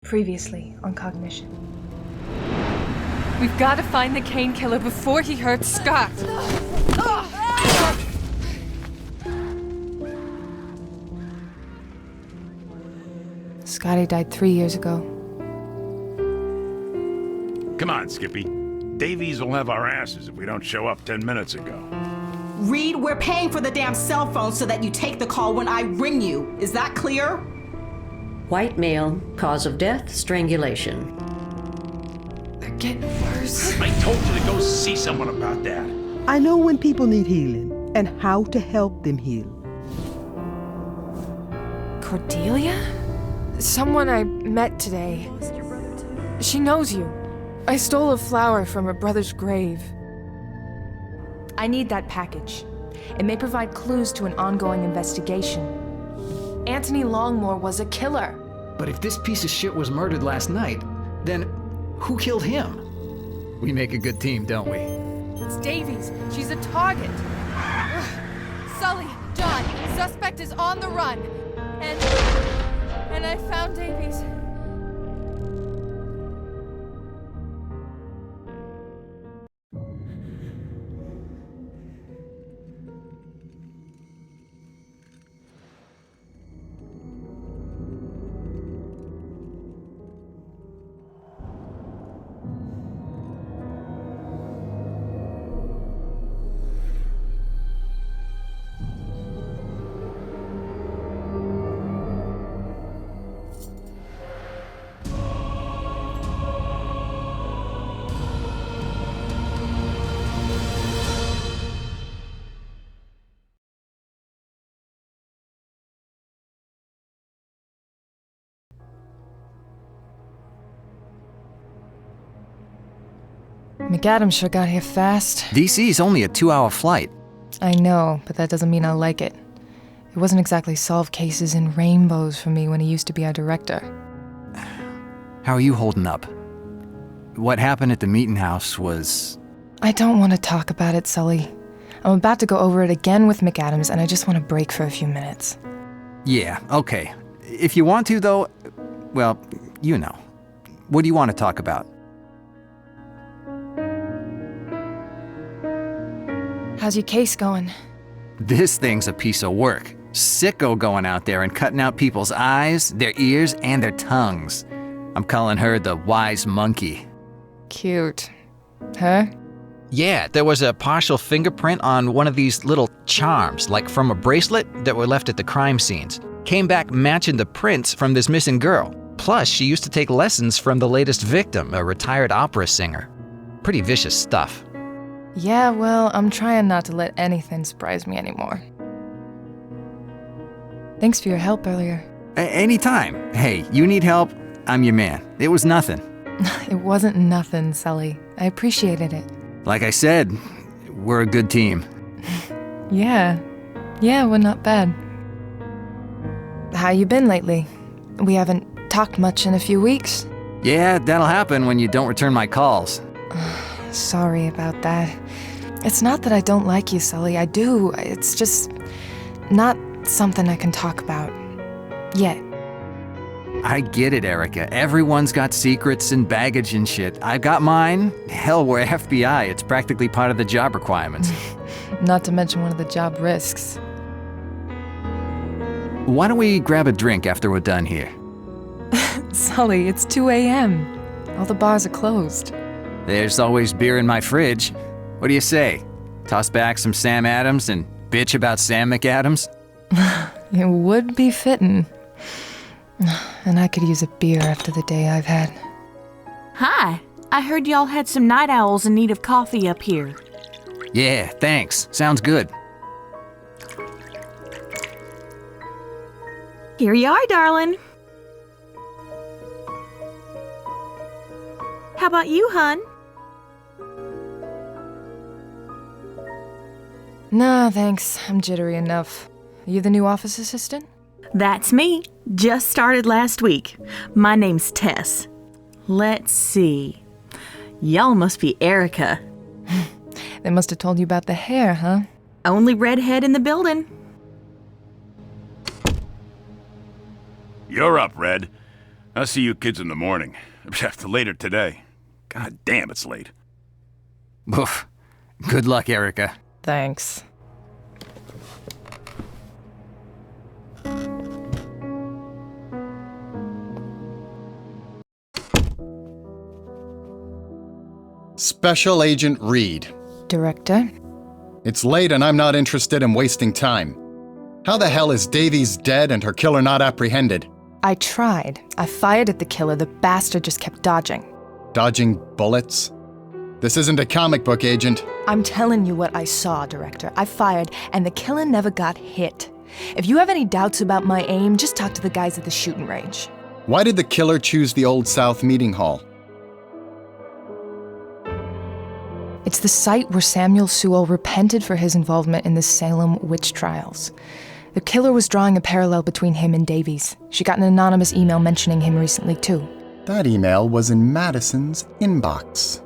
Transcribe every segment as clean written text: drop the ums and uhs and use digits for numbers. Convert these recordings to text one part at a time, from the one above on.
Previously on Cognition. We've got to find the Kane killer before he hurts Scott. Scotty died 3 years ago. Come on, Skippy. Davies will have our asses if we don't show up 10 minutes ago. Reed, we're paying for the damn cell phone so that you take the call when I ring you. Is that clear? White male, cause of death, strangulation. They're getting worse. I told you to go see someone about that. I know when people need healing and how to help them heal. Cordelia? Someone I met today. She knows you. I stole a flower from her brother's grave. I need that package. It may provide clues to an ongoing investigation. Anthony Longmore was a killer. But if this piece of shit was murdered last night, then who killed him? We make a good team, don't we? It's Davies. She's a target. Sully, John, suspect is on the run. And I found Davies. McAdams sure got here fast. DC's only a 2-hour flight. I know, but that doesn't mean I like it. It wasn't exactly solve cases in rainbows for me when he used to be our director. How are you holding up? What happened at the meeting house was... I don't want to talk about it, Sully. I'm about to go over it again with McAdams, and I just want to break for a few minutes. Yeah, okay. If you want to, though, well, you know. What do you want to talk about? How's your case going? This thing's a piece of work. Sicko going out there and cutting out people's eyes, their ears, and their tongues. I'm calling her the wise monkey. Cute. Her? Yeah, there was a partial fingerprint on one of these little charms, like from a bracelet, that were left at the crime scenes. Came back matching the prints from this missing girl. Plus, she used to take lessons from the latest victim, a retired opera singer. Pretty vicious stuff. Yeah, well, I'm trying not to let anything surprise me anymore. Thanks for your help earlier. Anytime. Hey, you need help, I'm your man. It was nothing. It wasn't nothing, Sully. I appreciated it. Like I said, we're a good team. Yeah, we're not bad. How you been lately? We haven't talked much in a few weeks. Yeah, that'll happen when you don't return my calls. Sorry about that. It's not that I don't like you, Sully. I do. It's just not something I can talk about yet. I get it, Erica. Everyone's got secrets and baggage and shit. I've got mine. Hell, we're FBI. It's practically part of the job requirements. Not to mention one of the job risks. Why don't we grab a drink after we're done here? Sully, it's 2 a.m. All the bars are closed. There's always beer in my fridge. What do you say? Toss back some Sam Adams and bitch about Sam McAdams? It would be fitting. And I could use a beer after the day I've had. Hi, I heard y'all had some night owls in need of coffee up here. Yeah, thanks. Sounds good. Here you are, darling. How about you, hun? Nah, thanks. I'm jittery enough. Are you the new office assistant? That's me. Just started last week. My name's Tess. Let's see. Y'all must be Erica. They must have told you about the hair, huh? Only redhead in the building. You're up, Red. I'll see you kids in the morning. Later today. God damn, it's late. Oof. Good luck, Erica. Thanks. Special Agent Reed. Director? It's late and I'm not interested in wasting time. How the hell is Davies dead and her killer not apprehended? I tried. I fired at the killer. The bastard just kept dodging. Dodging bullets? This isn't a comic book, Agent. I'm telling you what I saw, Director. I fired, and the killer never got hit. If you have any doubts about my aim, just talk to the guys at the shooting range. Why did the killer choose the Old South Meeting Hall? It's the site where Samuel Sewell repented for his involvement in the Salem witch trials. The killer was drawing a parallel between him and Davies. She got an anonymous email mentioning him recently, too. That email was in Madison's inbox.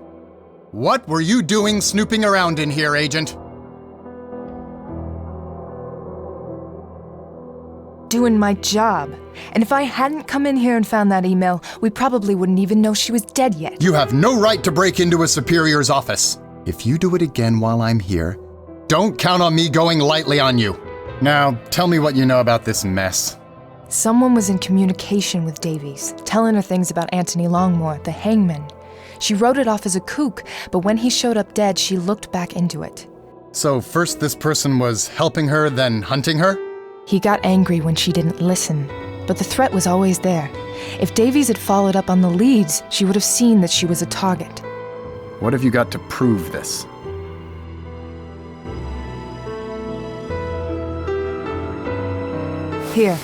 What were you doing snooping around in here, Agent? Doing my job. And if I hadn't come in here and found that email, we probably wouldn't even know she was dead yet. You have no right to break into a superior's office. If you do it again while I'm here, don't count on me going lightly on you. Now, tell me what you know about this mess. Someone was in communication with Davies, telling her things about Anthony Longmore, the hangman. She wrote it off as a kook, but when he showed up dead, she looked back into it. So first this person was helping her, then hunting her? He got angry when she didn't listen, but the threat was always there. If Davies had followed up on the leads, she would have seen that she was a target. What have you got to prove this? Here,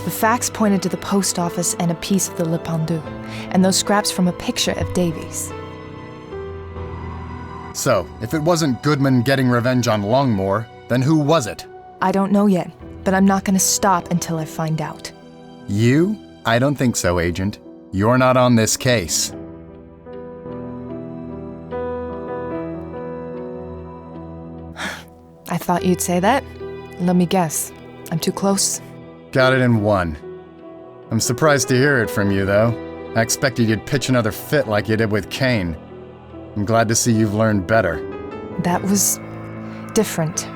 the facts pointed to the post office and a piece of the Le Pendu, and those scraps from a picture of Davies. So, if it wasn't Goodman getting revenge on Longmore, then who was it? I don't know yet, but I'm not going to stop until I find out. You? I don't think so, Agent. You're not on this case. I thought you'd say that. Let me guess. I'm too close? Got it in one. I'm surprised to hear it from you, though. I expected you'd pitch another fit like you did with Kane. I'm glad to see you've learned better. That was different.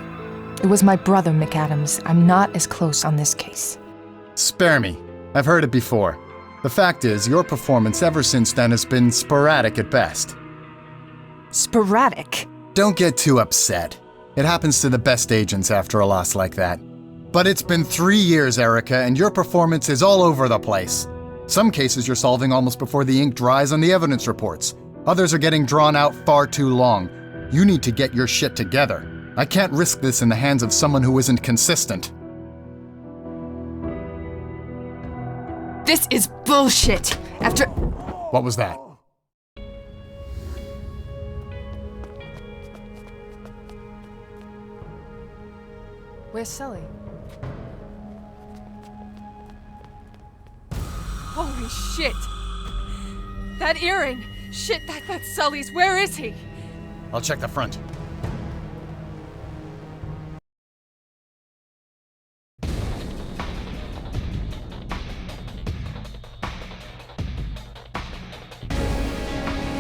It was my brother, McAdams. I'm not as close on this case. Spare me. I've heard it before. The fact is, your performance ever since then has been sporadic at best. Sporadic? Don't get too upset. It happens to the best agents after a loss like that. But it's been 3 years, Erica, and your performance is all over the place. Some cases you're solving almost before the ink dries on the evidence reports. Others are getting drawn out far too long. You need to get your shit together. I can't risk this in the hands of someone who isn't consistent. This is bullshit! After... What was that? Where's Sully? Holy shit! That earring! Shit, that's Sully's. Where is he? I'll check the front.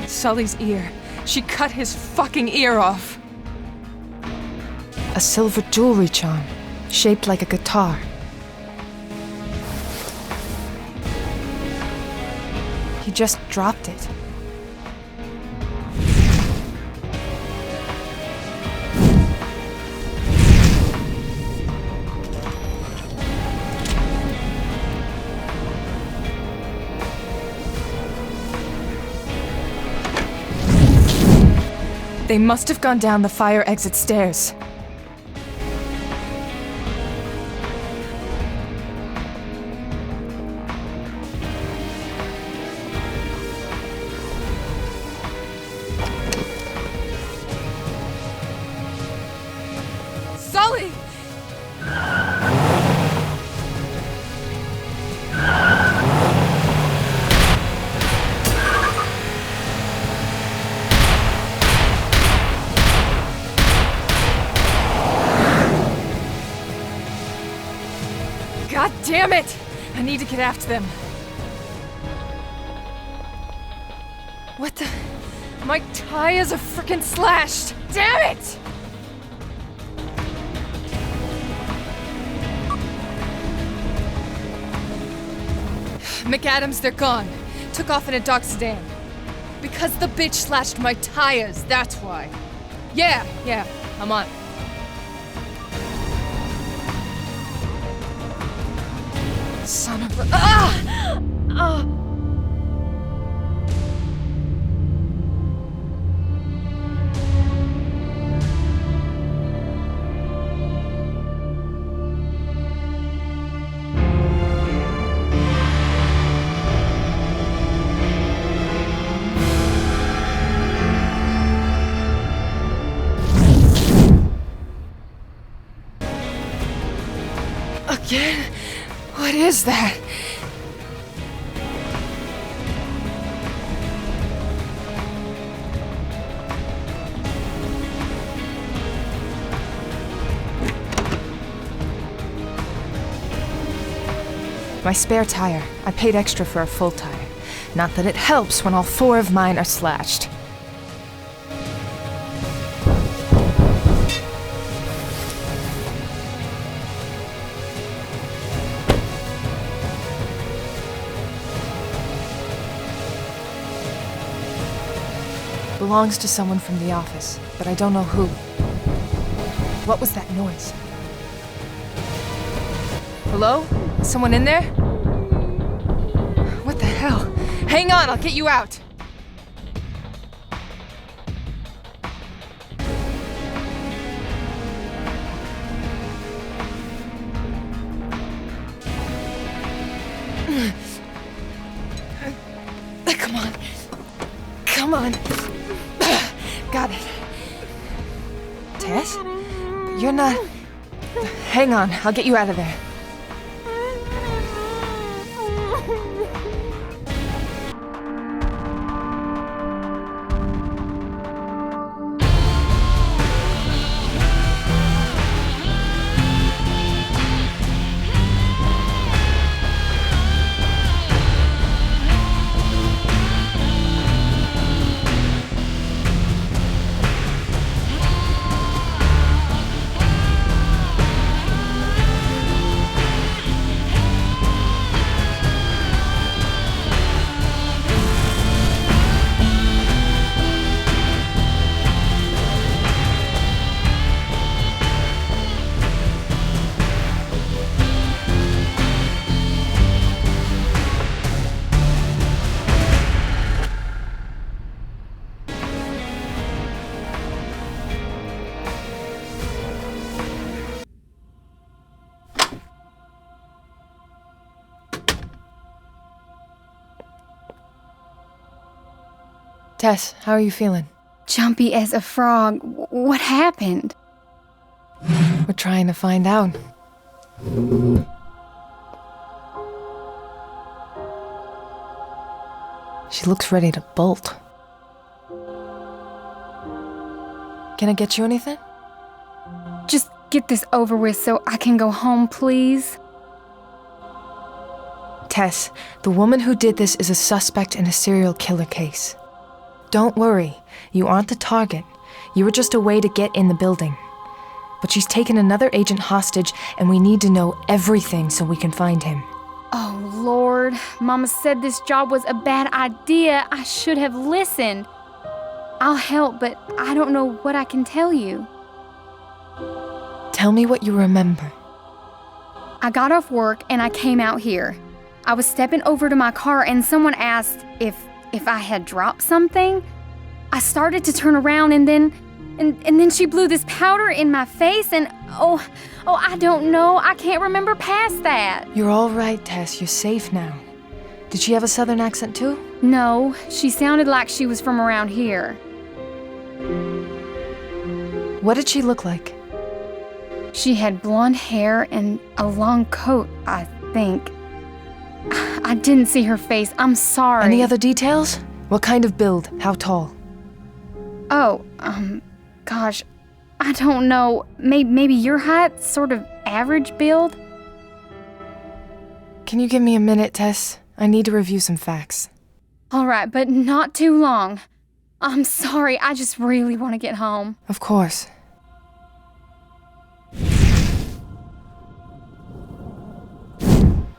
Sully's ear. She cut his fucking ear off. A silver jewelry charm, shaped like a guitar. He just dropped it. They must have gone down the fire exit stairs. Sully! God damn it! I need to get after them. What the? My tires are frickin' slashed! Damn it! McAdams, they're gone. Took off in a dark sedan. Because the bitch slashed my tires, that's why. Yeah, I'm on. Son of a... Ah! Again? What is that? My spare tire. I paid extra for a full tire. Not that it helps when all 4 of mine are slashed. Belongs to someone from the office, but I don't know who. What was that noise? Hello? Someone in there? What the hell? Hang on, I'll get you out. Come on. Got it. Tess? You're not... Hang on, I'll get you out of there. Tess, how are you feeling? Jumpy as a frog. What happened? We're trying to find out. She looks ready to bolt. Can I get you anything? Just get this over with so I can go home, please. Tess, the woman who did this is a suspect in a serial killer case. Don't worry, you aren't the target. You were just a way to get in the building. But she's taken another agent hostage, and we need to know everything so we can find him. Oh, Lord. Mama said this job was a bad idea. I should have listened. I'll help, but I don't know what I can tell you. Tell me what you remember. I got off work and I came out here. I was stepping over to my car and someone asked if I had dropped something. I started to turn around and then she blew this powder in my face and oh, I don't know. I can't remember past that. You're all right, Tess. You're safe now. Did she have a southern accent too? No, she sounded like she was from around here. What did she look like? She had blonde hair and a long coat, I think. I didn't see her face. I'm sorry. Any other details? What kind of build? How tall? Oh, gosh, I don't know. Maybe your height, sort of average build? Can you give me a minute, Tess? I need to review some facts. All right, but not too long. I'm sorry, I just really want to get home. Of course.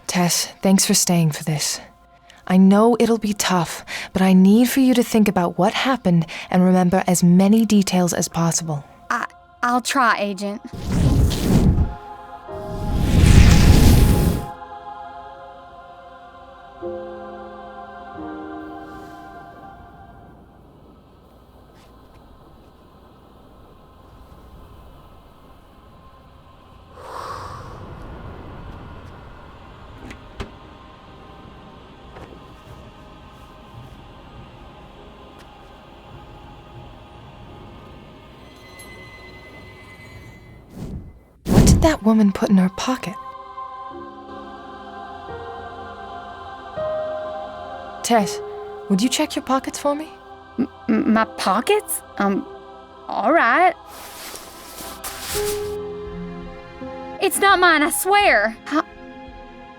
Tess, thanks for staying for this. I know it'll be tough, but I need for you to think about what happened and remember as many details as possible. I'll try, Agent. That woman put in her pocket? Tess, would you check your pockets for me? My pockets? All right. It's not mine, I swear.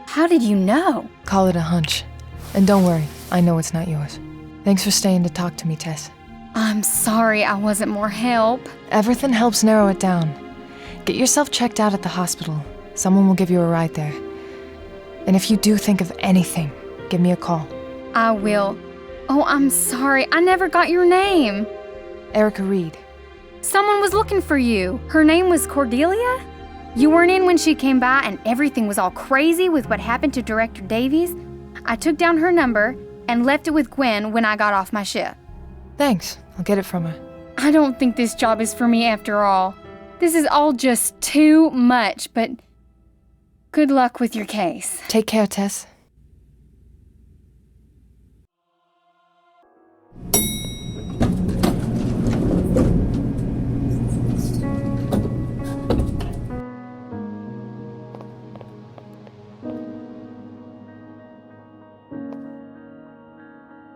How did you know? Call it a hunch. And don't worry, I know it's not yours. Thanks for staying to talk to me, Tess. I'm sorry I wasn't more help. Everything helps narrow it down. Get yourself checked out at the hospital. Someone will give you a ride there. And if you do think of anything, give me a call. I will. Oh, I'm sorry. I never got your name. Erica Reed. Someone was looking for you. Her name was Cordelia? You weren't in when she came by and everything was all crazy with what happened to Director Davies? I took down her number and left it with Gwen when I got off my ship. Thanks. I'll get it from her. I don't think this job is for me after all. This is all just too much, but good luck with your case. Take care, Tess.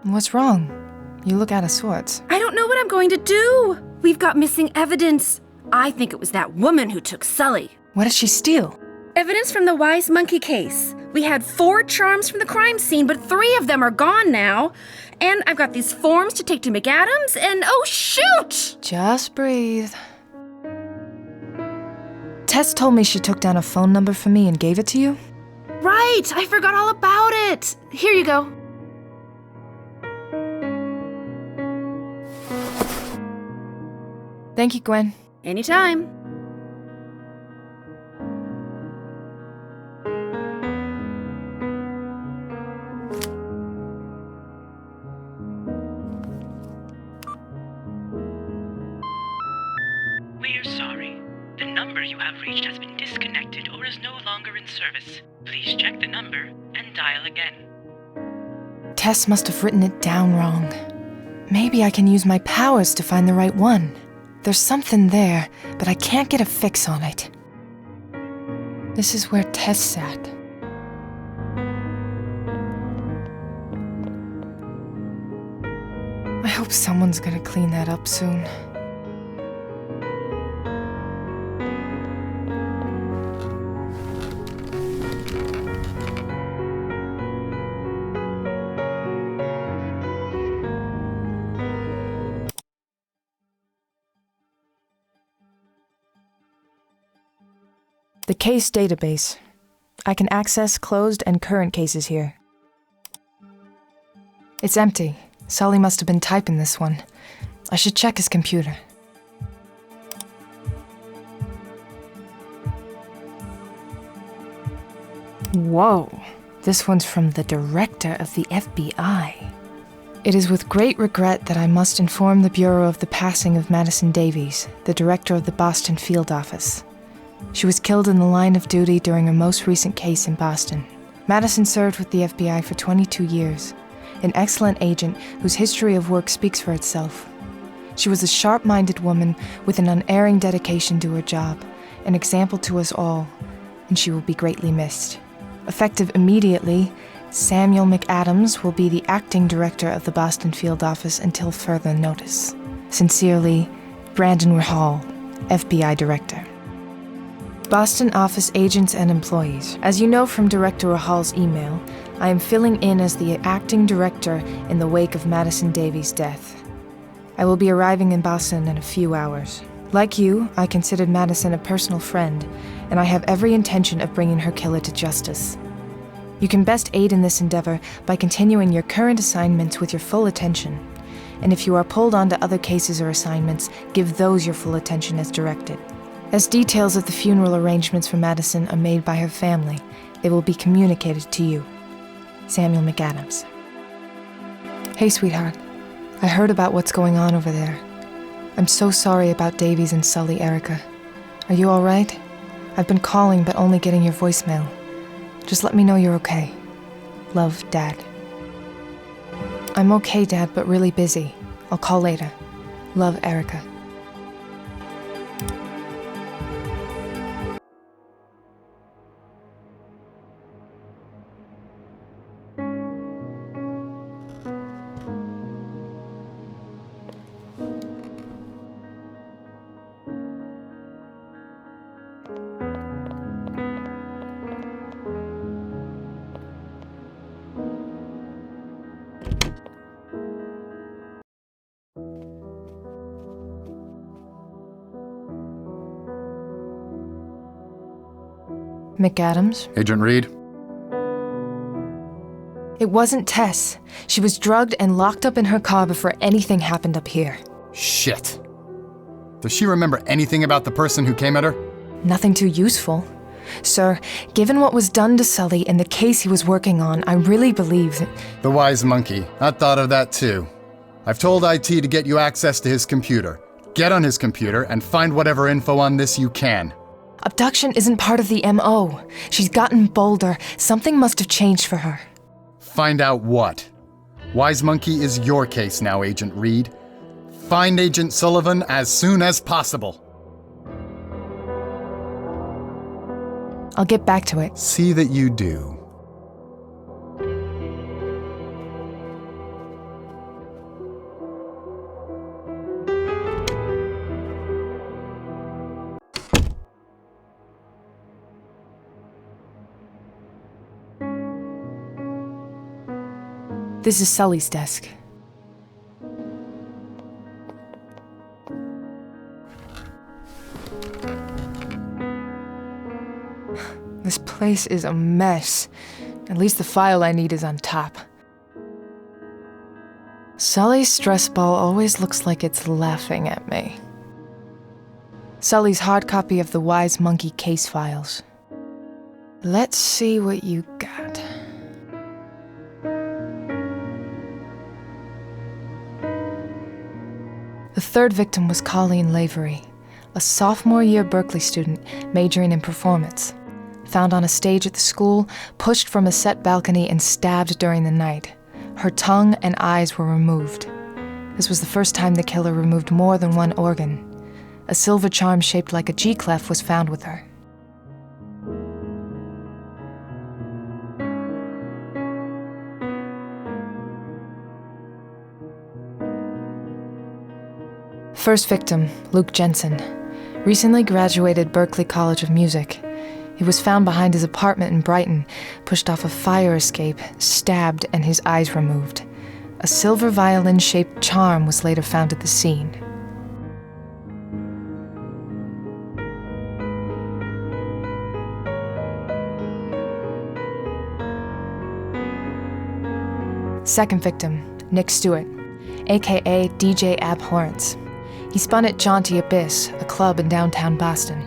What's wrong? You look out of sorts. I don't know what I'm going to do. We've got missing evidence. I think it was that woman who took Sully. What did she steal? Evidence from the wise monkey case. We had 4 charms from the crime scene, but 3 of them are gone now. And I've got these forms to take to McAdams, and oh shoot! Just breathe. Tess told me she took down a phone number for me and gave it to you? Right, I forgot all about it. Here you go. Thank you, Gwen. Anytime. We're sorry. The number you have reached has been disconnected or is no longer in service. Please check the number and dial again. Tess must have written it down wrong. Maybe I can use my powers to find the right one. There's something there, but I can't get a fix on it. This is where Tess sat. I hope someone's gonna clean that up soon. The case database. I can access closed and current cases here. It's empty. Sully must have been typing this one. I should check his computer. Whoa, this one's from the director of the FBI. It is with great regret that I must inform the Bureau of the passing of Madison Davies, the director of the Boston field office. She was killed in the line of duty during her most recent case in Boston. Madison served with the FBI for 22 years, an excellent agent whose history of work speaks for itself. She was a sharp-minded woman with an unerring dedication to her job, an example to us all, and she will be greatly missed. Effective immediately, Samuel McAdams will be the acting director of the Boston field office until further notice. Sincerely, Brandon Rahal, FBI Director. Boston office agents and employees. As you know from Director Rahal's email, I am filling in as the acting director in the wake of Madison Davies' death. I will be arriving in Boston in a few hours. Like you, I considered Madison a personal friend, and I have every intention of bringing her killer to justice. You can best aid in this endeavor by continuing your current assignments with your full attention. And if you are pulled onto other cases or assignments, give those your full attention as directed. As details of the funeral arrangements for Madison are made by her family, they will be communicated to you. Samuel McAdams. Hey, sweetheart. I heard about what's going on over there. I'm so sorry about Davies and Sully, Erica. Are you all right? I've been calling but only getting your voicemail. Just let me know you're okay. Love, Dad. I'm okay, Dad, but really busy. I'll call later. Love, Erica. McAdams? Agent Reed? It wasn't Tess. She was drugged and locked up in her car before anything happened up here. Shit. Does she remember anything about the person who came at her? Nothing too useful. Sir, given what was done to Sully and the case he was working on, I really believe that... The wise monkey. I thought of that too. I've told IT to get you access to his computer. Get on his computer and find whatever info on this you can. Abduction isn't part of the MO. She's gotten bolder. Something must have changed for her. Find out what. Wise Monkey is your case now, Agent Reed. Find Agent Sullivan as soon as possible. I'll get back to it. See that you do. This is Sully's desk. This place is a mess. At least the file I need is on top. Sully's stress ball always looks like it's laughing at me. Sully's hard copy of the Wise Monkey case files. Let's see what you got. The third victim was Colleen Lavery, a sophomore-year Berkeley student majoring in performance. Found on a stage at the school, pushed from a set balcony and stabbed during the night. Her tongue and eyes were removed. This was the first time the killer removed more than one organ. A silver charm shaped like a G-clef was found with her. First victim, Luke Jensen. Recently graduated Berkeley College of Music. He was found behind his apartment in Brighton, pushed off a fire escape, stabbed, and his eyes removed. A silver violin-shaped charm was later found at the scene. Second victim, Nick Stewart, aka DJ Abhorrence. He spun at Jaunty Abyss, a club in downtown Boston.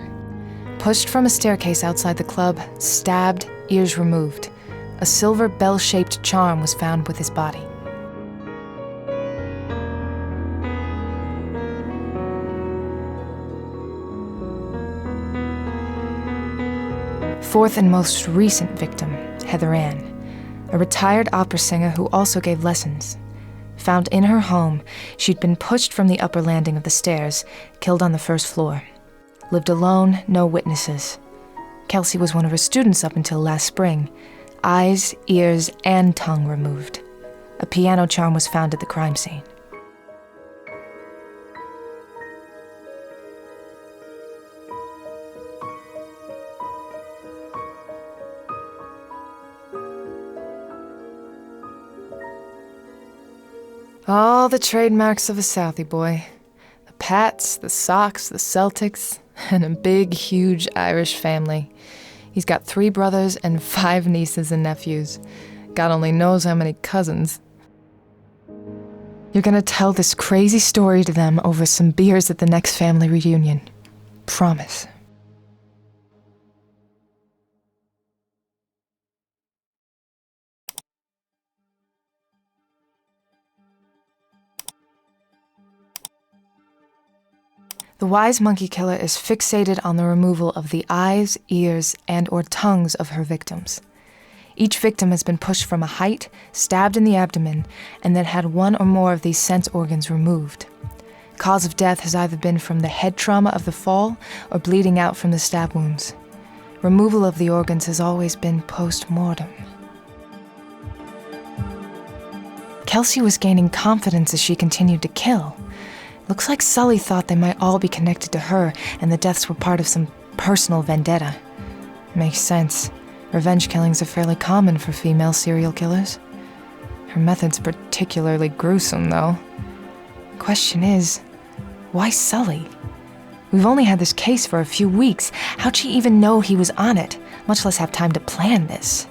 Pushed from a staircase outside the club, stabbed, ears removed. A silver bell-shaped charm was found with his body. Fourth and most recent victim, Heather Ann, a retired opera singer who also gave lessons. Found in her home, she'd been pushed from the upper landing of the stairs, killed on the first floor. Lived alone, no witnesses. Kelsey was one of her students up until last spring. Eyes, ears, and tongue removed. A piano charm was found at the crime scene. All the trademarks of a Southie boy. The Pats, the Sox, the Celtics, and a big, huge Irish family. He's got 3 brothers and 5 nieces and nephews. God only knows how many cousins. You're gonna tell this crazy story to them over some beers at the next family reunion. Promise. The wise monkey killer is fixated on the removal of the eyes, ears, and/or tongues of her victims. Each victim has been pushed from a height, stabbed in the abdomen, and then had 1 or more of these sense organs removed. Cause of death has either been from the head trauma of the fall or bleeding out from the stab wounds. Removal of the organs has always been post-mortem. Kelsey was gaining confidence as she continued to kill. Looks like Sully thought they might all be connected to her and the deaths were part of some personal vendetta. Makes sense. Revenge killings are fairly common for female serial killers. Her method's particularly gruesome, though. Question is, why Sully? We've only had this case for a few weeks. How'd she even know he was on it, much less have time to plan this?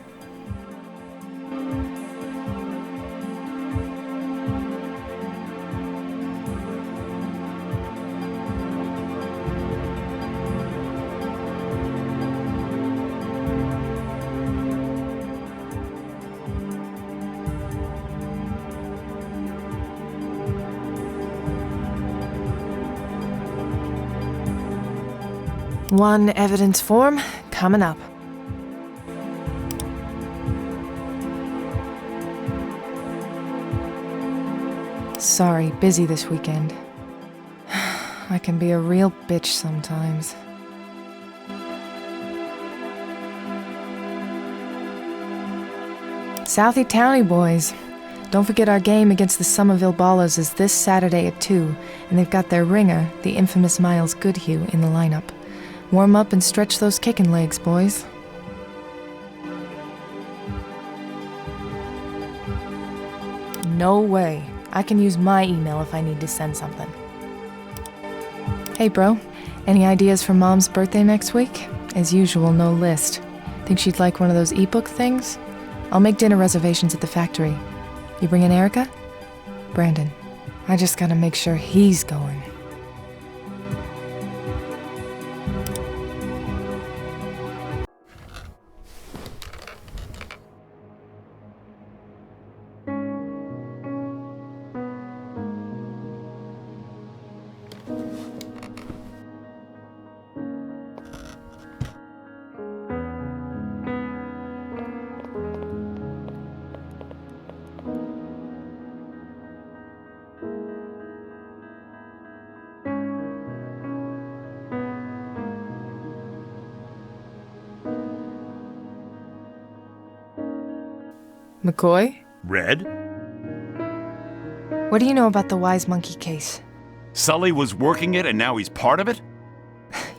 One evidence form coming up. Sorry, busy this weekend. I can be a real bitch sometimes. Southie Townie boys. Don't forget our game against the Somerville Ballers is this Saturday at 2, and they've got their ringer, the infamous Miles Goodhue, in the lineup. Warm up and stretch those kicking legs, boys. No way. I can use my email if I need to send something. Hey, bro. Any ideas for Mom's birthday next week? As usual, no list. Think she'd like one of those ebook things? I'll make dinner reservations at the factory. You bringing Erica? Brandon. I just gotta make sure he's going. McCoy? Red? What do you know about the Wise Monkey case? Sully was working it and now he's part of it?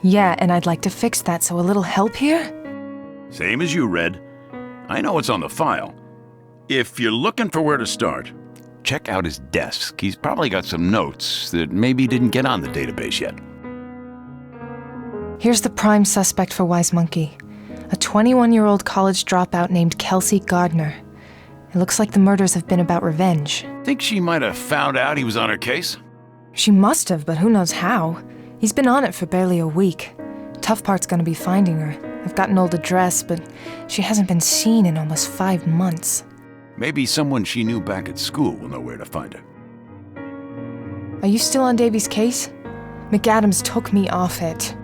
Yeah, and I'd like to fix that, so a little help here? Same as you, Red. I know it's on the file. If you're looking for where to start, check out his desk. He's probably got some notes that maybe didn't get on the database yet. Here's the prime suspect for Wise Monkey. A 21-year-old college dropout named Kelsey Gardner. It looks like the murders have been about revenge. Think she might have found out he was on her case? She must have, but who knows how. He's been on it for barely a week. Tough part's gonna be finding her. I've got an old address, but she hasn't been seen in almost 5 months. Maybe someone she knew back at school will know where to find her. Are you still on Davy's case? McAdams took me off it.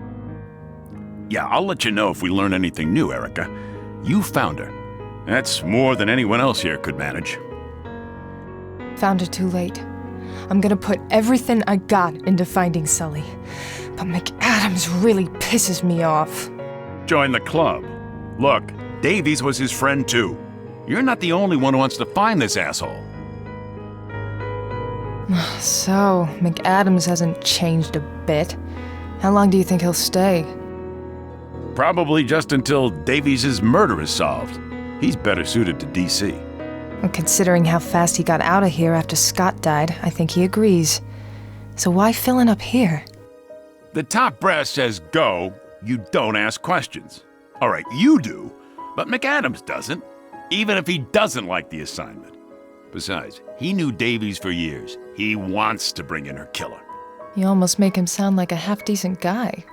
Yeah, I'll let you know if we learn anything new, Erica. You found her. That's more than anyone else here could manage. Found her too late. I'm gonna put everything I got into finding Sully. But McAdams really pisses me off. Join the club. Look, Davies was his friend too. You're not the only one who wants to find this asshole. So, McAdams hasn't changed a bit. How long do you think he'll stay? Probably just until Davies' murder is solved. He's better suited to DC. And considering how fast he got out of here after Scott died, I think he agrees. So why filling up here? The top brass says go, you don't ask questions. All right, you do, but McAdams doesn't, even if he doesn't like the assignment. Besides, he knew Davies for years. He wants to bring in her killer. You almost make him sound like a half-decent guy.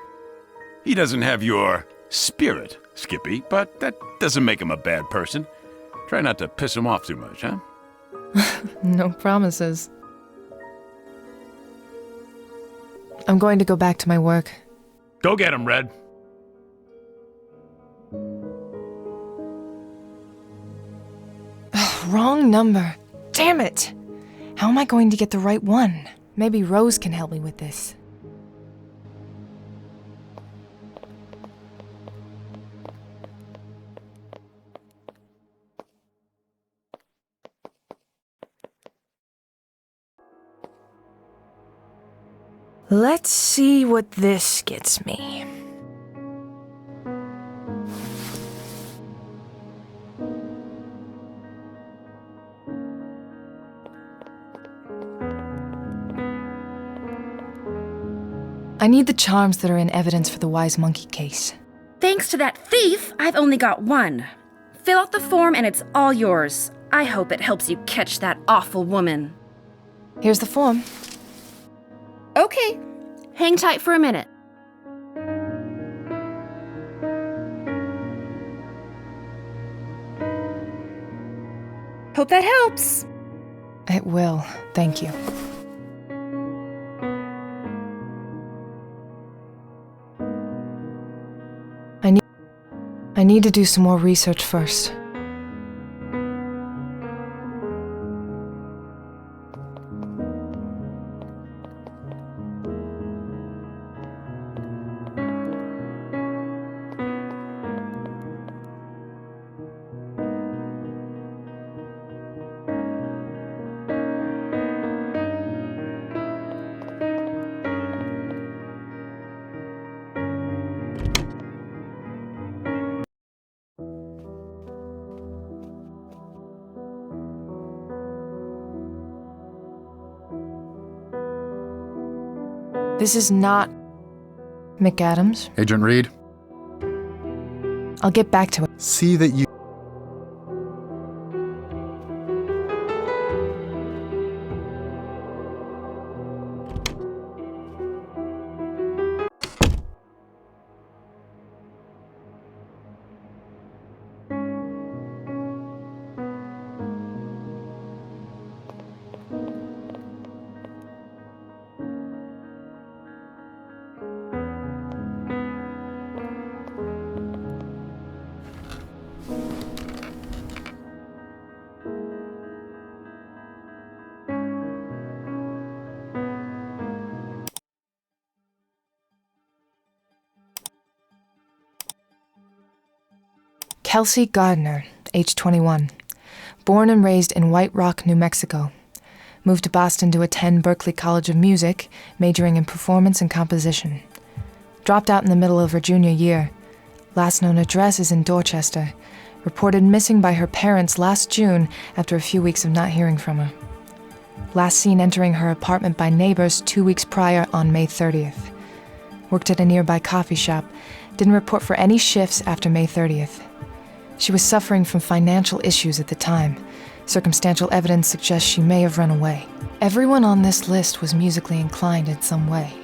He doesn't have your spirit, Skippy, but that doesn't make him a bad person. Try not to piss him off too much, huh? No promises. I'm going to go back to my work. Go get him, Red. Wrong number. Damn it! How am I going to get the right one? Maybe Rose can help me with this. Let's see what this gets me. I need the charms that are in evidence for the wise monkey case. Thanks to that thief, I've only got one. Fill out the form and it's all yours. I hope it helps you catch that awful woman. Here's the form. Okay. Hang tight for a minute. Hope that helps. It will. Thank you. I need to do some more research first. This is not McAdams. Agent Reed? I'll get back to it. See that you... Kelsey Gardner, age 21. Born and raised in White Rock, New Mexico. Moved to Boston to attend Berkeley College of Music, majoring in performance and composition. Dropped out in the middle of her junior year. Last known address is in Dorchester. Reported missing by her parents last June after a few weeks of not hearing from her. Last seen entering her apartment by neighbors 2 weeks prior on May 30th. Worked at a nearby coffee shop. Didn't report for any shifts after May 30th. She was suffering from financial issues at the time. Circumstantial evidence suggests she may have run away. Everyone on this list was musically inclined in some way.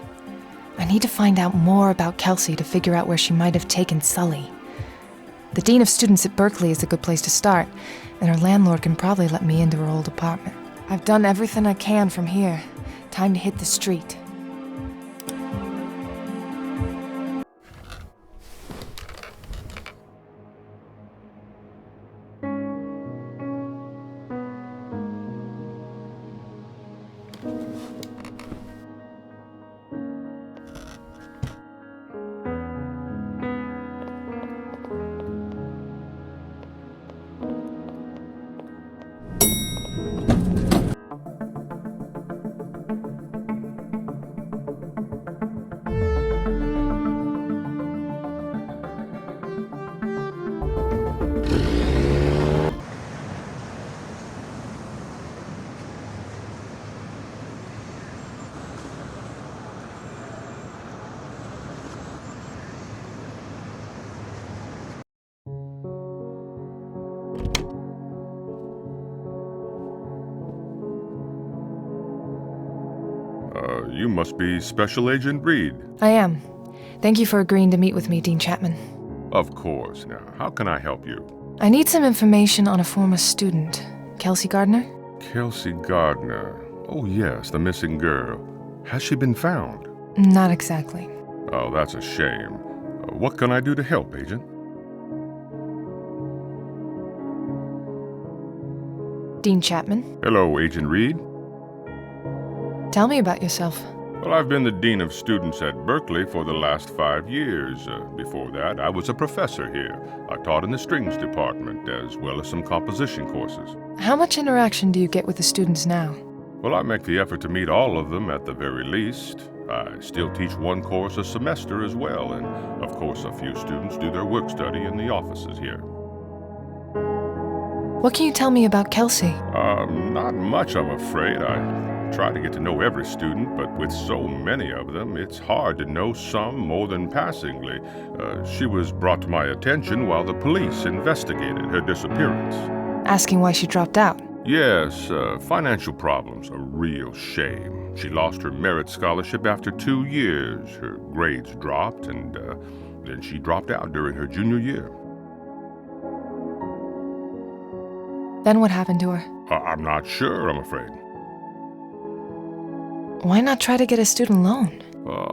I need to find out more about Kelsey to figure out where she might have taken Sully. The dean of students at Berkeley is a good place to start, and her landlord can probably let me into her old apartment. I've done everything I can from here. Time to hit the street. You must be Special Agent Reed. I am. Thank you for agreeing to meet with me, Dean Chapman. Of course. Now, how can I help you? I need some information on a former student, Kelsey Gardner. Kelsey Gardner. Oh, yes, the missing girl. Has she been found? Not exactly. Oh, that's a shame. What can I do to help, Agent? Dean Chapman. Hello, Agent Reed. Tell me about yourself. Well, I've been the Dean of Students at Berkeley for the last 5 years. Before that, I was a professor here. I taught in the strings department, as well as some composition courses. How much interaction do you get with the students now? Well, I make the effort to meet all of them at the very least. I still teach one course a semester as well, and of course a few students do their work study in the offices here. What can you tell me about Kelsey? Not much, I'm afraid. I try to get to know every student, but with so many of them, it's hard to know some more than passingly. She was brought to my attention while the police investigated her disappearance. Asking why she dropped out? Yes, financial problems, a real shame. She lost her merit scholarship after 2 years. Her grades dropped, and then she dropped out during her junior year. Then what happened to her? I'm not sure, I'm afraid. Why not try to get a student loan?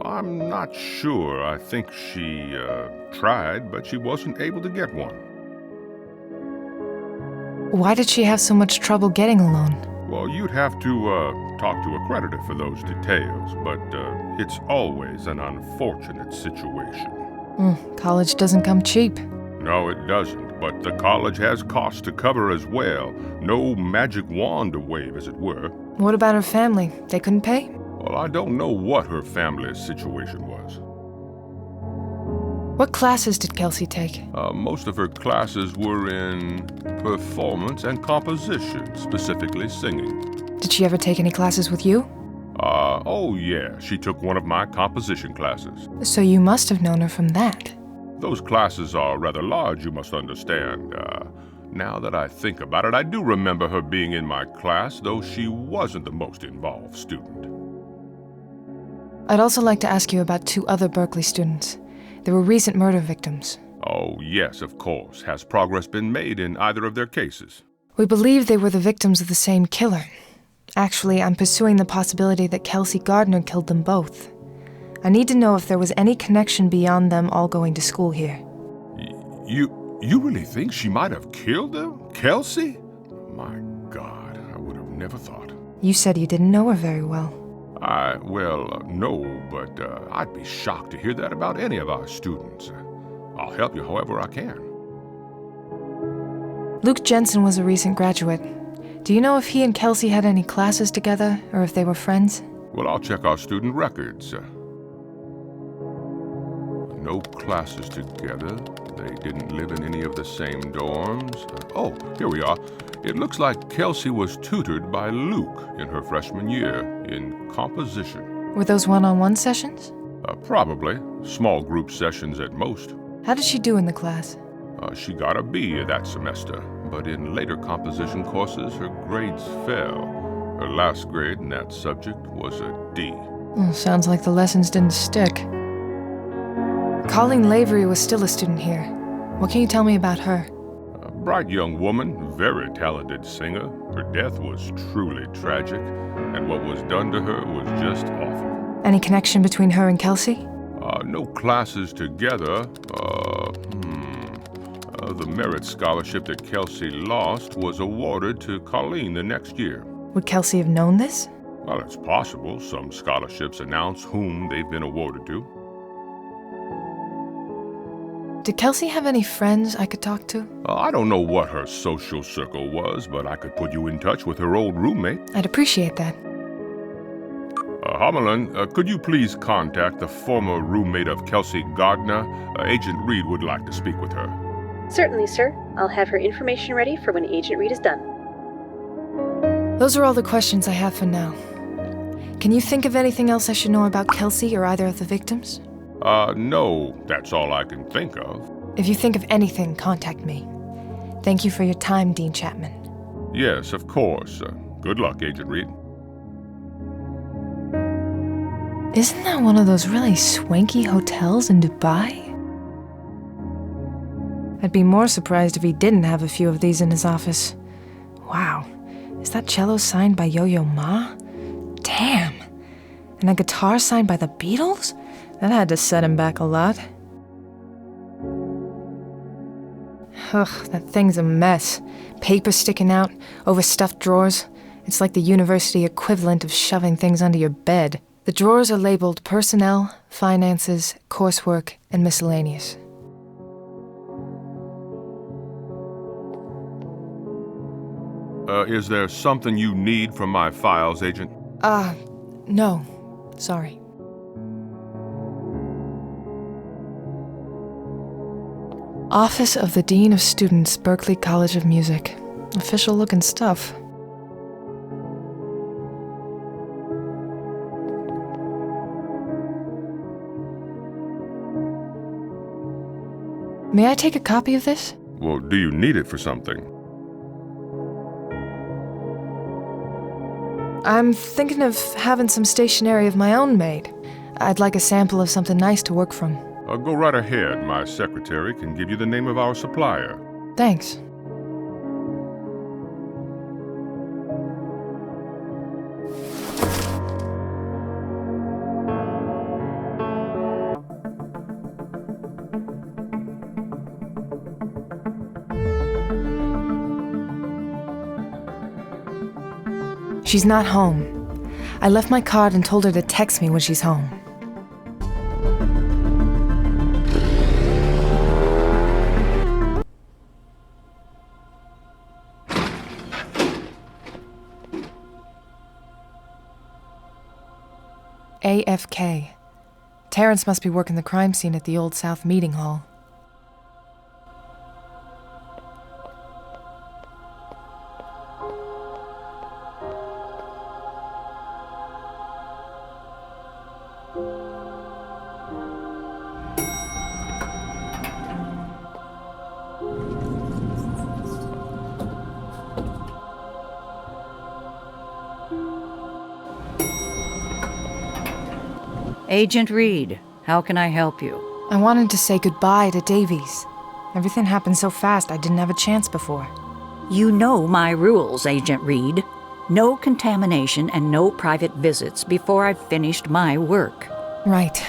I'm not sure. I think she tried, but she wasn't able to get one. Why did she have so much trouble getting a loan? Well, you'd have to talk to a creditor for those details, but it's always an unfortunate situation. College doesn't come cheap. No, it doesn't, but the college has costs to cover as well. No magic wand to wave, as it were. What about her family? They couldn't pay? Well, I don't know what her family's situation was. What classes did Kelsey take? Most of her classes were in performance and composition, specifically singing. Did she ever take any classes with you? Oh yeah, she took one of my composition classes. So you must have known her from that. Those classes are rather large, you must understand. Now that I think about it, I do remember her being in my class, though she wasn't the most involved student. I'd also like to ask you about 2 other Berkeley students. They were recent murder victims. Oh, yes, of course. Has progress been made in either of their cases? We believe they were the victims of the same killer. Actually, I'm pursuing the possibility that Kelsey Gardner killed them both. I need to know if there was any connection beyond them all going to school here. You really think she might have killed them? Kelsey? My God, I would have never thought. You said you didn't know her very well. No, but I'd be shocked to hear that about any of our students. I'll help you however I can. Luke Jensen was a recent graduate. Do you know if he and Kelsey had any classes together, or if they were friends? Well, I'll check our student records. No classes together. They didn't live in any of the same dorms. Oh, here we are. It looks like Kelsey was tutored by Luke in her freshman year in composition. Were those one-on-one sessions? Probably. Small group sessions at most. How did she do in the class? She got a B that semester, but in later composition courses, her grades fell. Her last grade in that subject was a D. Sounds like the lessons didn't stick. Colleen Lavery was still a student here. What can you tell me about her? A bright young woman, very talented singer. Her death was truly tragic, and what was done to her was just awful. Any connection between her and Kelsey? No classes together. The merit scholarship that Kelsey lost was awarded to Colleen the next year. Would Kelsey have known this? Well, it's possible. Some scholarships announce whom they've been awarded to. Did Kelsey have any friends I could talk to? I don't know what her social circle was, but I could put you in touch with her old roommate. I'd appreciate that. Homelin, could you please contact the former roommate of Kelsey Gardner? Agent Reed would like to speak with her. Certainly, sir. I'll have her information ready for when Agent Reed is done. Those are all the questions I have for now. Can you think of anything else I should know about Kelsey or either of the victims? No, that's all I can think of. If you think of anything, contact me. Thank you for your time, Dean Chapman. Yes, of course. Good luck, Agent Reed. Isn't that one of those really swanky hotels in Dubai? I'd be more surprised if he didn't have a few of these in his office. Wow, is that cello signed by Yo-Yo Ma? Damn! And a guitar signed by the Beatles? That had to set him back a lot. Ugh, that thing's a mess. Paper sticking out, overstuffed drawers. It's like the university equivalent of shoving things under your bed. The drawers are labeled personnel, finances, coursework, and miscellaneous. Is there something you need from my files, Agent? No. Sorry. Office of the Dean of Students, Berkeley College of Music. Official looking stuff. May I take a copy of this? Well, do you need it for something? I'm thinking of having some stationery of my own made. I'd like a sample of something nice to work from. Go right ahead. My secretary can give you the name of our supplier. Thanks. She's not home. I left my card and told her to text me when she's home. AFK. Terrence must be working the crime scene at the Old South Meeting Hall. Agent Reed, how can I help you? I wanted to say goodbye to Davies. Everything happened so fast I didn't have a chance before. You know my rules, Agent Reed. No contamination and no private visits before I've finished my work. Right.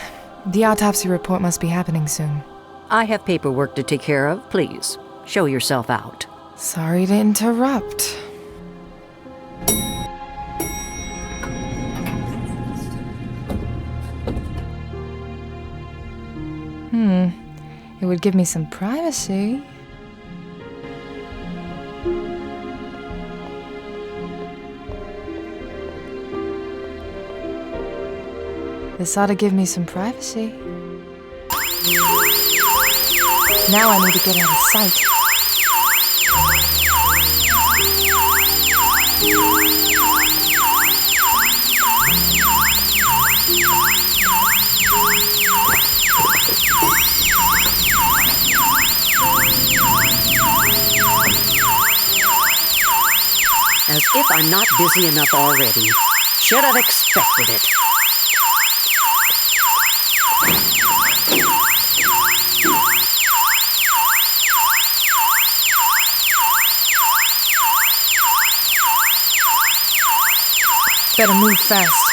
The autopsy report must be happening soon. I have paperwork to take care of. Please, show yourself out. Sorry to interrupt. It would give me some privacy. This ought to give me some privacy. Now I need to get out of sight. As if I'm not busy enough already. Should have expected it. Better move fast.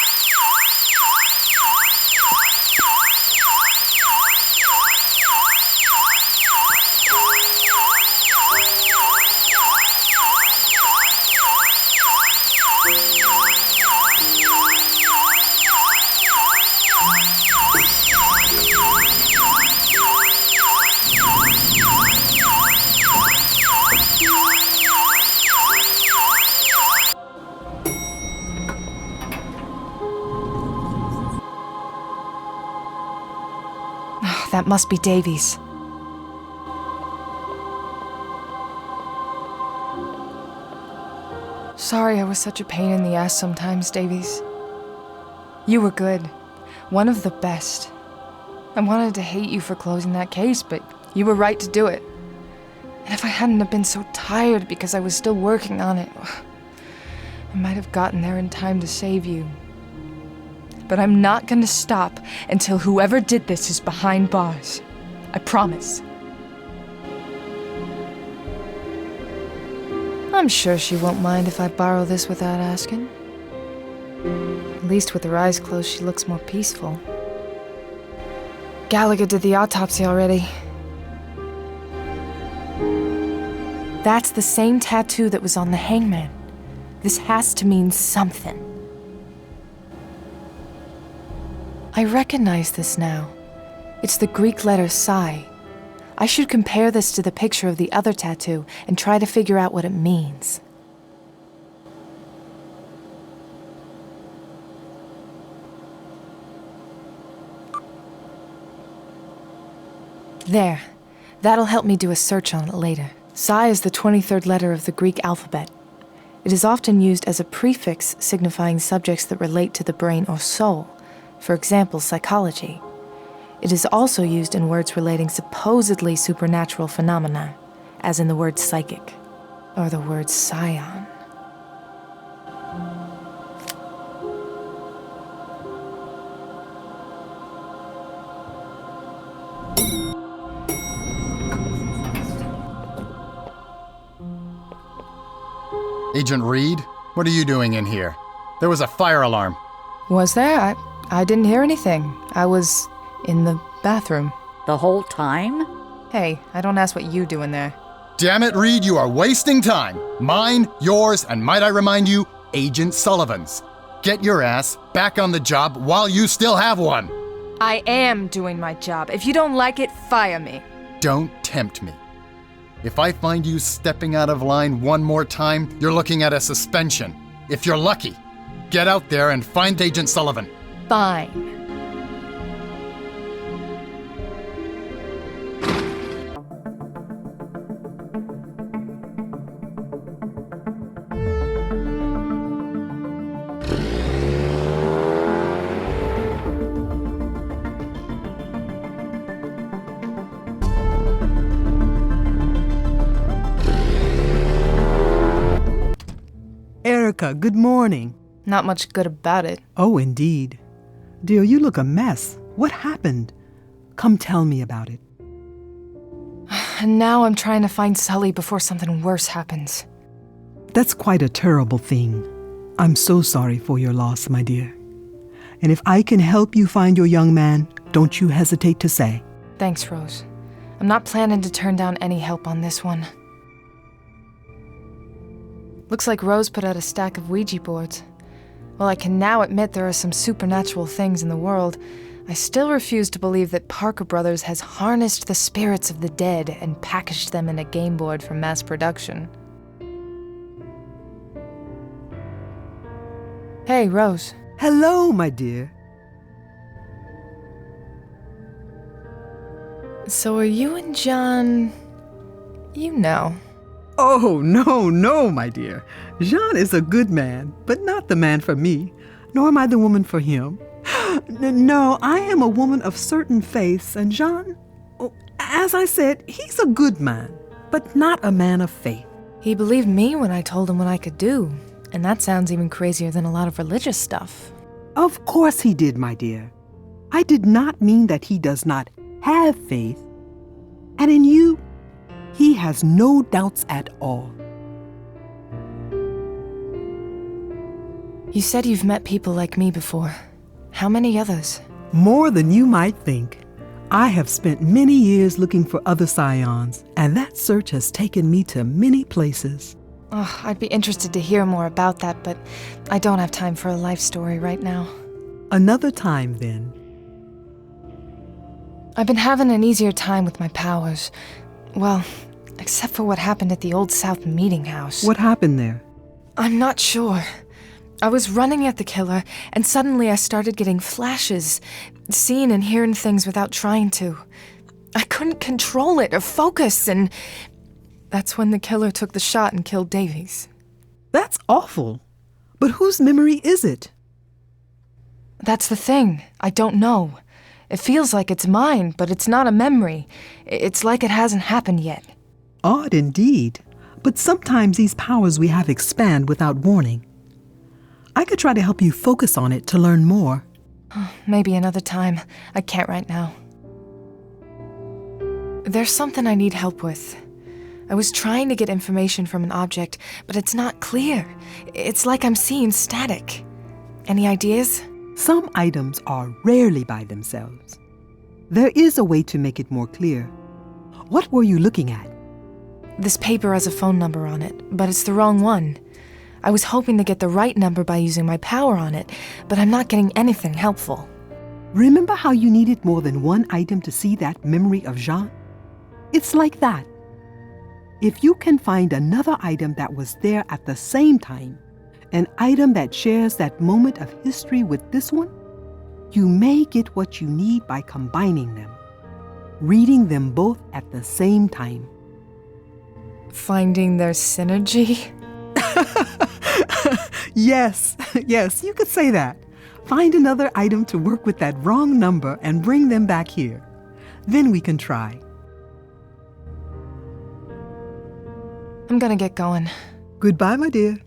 That must be Davies. Sorry I was such a pain in the ass sometimes, Davies. You were good. One of the best. I wanted to hate you for closing that case, but you were right to do it. And if I hadn't have been so tired because I was still working on it, I might have gotten there in time to save you. but I'm not gonna stop until whoever did this is behind bars. I promise. I'm sure she won't mind if I borrow this without asking. At least with her eyes closed, she looks more peaceful. Gallagher did the autopsy already. That's the same tattoo that was on the hangman. This has to mean something. I recognize this now. It's the Greek letter psi. I should compare this to the picture of the other tattoo and try to figure out what it means. There. That'll help me do a search on it later. Psi is the 23rd letter of the Greek alphabet. It is often used as a prefix signifying subjects that relate to the brain or soul, for example, psychology. It is also used in words relating supposedly supernatural phenomena, as in the word psychic, or the word scion. Agent Reed, what are you doing in here? There was a fire alarm. Was there? I didn't hear anything. I was in the bathroom. The whole time? Hey, I don't ask what you do in there. Damn it, Reed, you are wasting time. Mine, yours, and might I remind you, Agent Sullivan's. Get your ass back on the job while you still have one. I am doing my job. If you don't like it, fire me. Don't tempt me. If I find you stepping out of line one more time, you're looking at a suspension. If you're lucky, get out there and find Agent Sullivan. Fine. Erica, good morning. Not much good about it. Oh, indeed. Dear, you look a mess. What happened? Come tell me about it. And now I'm trying to find Sully before something worse happens. That's quite a terrible thing. I'm so sorry for your loss, my dear. And if I can help you find your young man, don't you hesitate to say. Thanks, Rose. I'm not planning to turn down any help on this one. Looks like Rose put out a stack of Ouija boards. While I can now admit there are some supernatural things in the world, I still refuse to believe that Parker Brothers has harnessed the spirits of the dead and packaged them in a game board for mass production. Hey, Rose. Hello, my dear. So are you and John... you know... Oh, no, my dear. Jean is a good man, but not the man for me, nor am I the woman for him. No, I am a woman of certain faiths, and Jean, as I said, he's a good man, but not a man of faith. He believed me when I told him what I could do, and that sounds even crazier than a lot of religious stuff. Of course he did, my dear. I did not mean that he does not have faith, and in you, he has no doubts at all. You said you've met people like me before. How many others? More than you might think. I have spent many years looking for other scions, and that search has taken me to many places. Oh, I'd be interested to hear more about that, but I don't have time for a life story right now. Another time, then. I've been having an easier time with my powers. Well, except for what happened at the Old South Meeting House. What happened there? I'm not sure. I was running at the killer, and suddenly I started getting flashes, seeing and hearing things without trying to. I couldn't control it or focus, and that's when the killer took the shot and killed Davies. That's awful. But whose memory is it? That's the thing. I don't know. It feels like it's mine, but it's not a memory. It's like it hasn't happened yet. Odd indeed. But sometimes these powers we have expand without warning. I could try to help you focus on it to learn more. Maybe another time. I can't right now. There's something I need help with. I was trying to get information from an object, but it's not clear. It's like I'm seeing static. Any ideas? Some items are rarely by themselves. There is a way to make it more clear. What were you looking at? This paper has a phone number on it, but it's the wrong one. I was hoping to get the right number by using my power on it, but I'm not getting anything helpful. Remember how you needed more than one item to see that memory of Jean? It's like that. If you can find another item that was there at the same time, an item that shares that moment of history with this one, you may get what you need by combining them, reading them both at the same time. Finding their synergy? Yes, you could say that. Find another item to work with that wrong number and bring them back here. Then we can try. I'm gonna get going. Goodbye, my dear.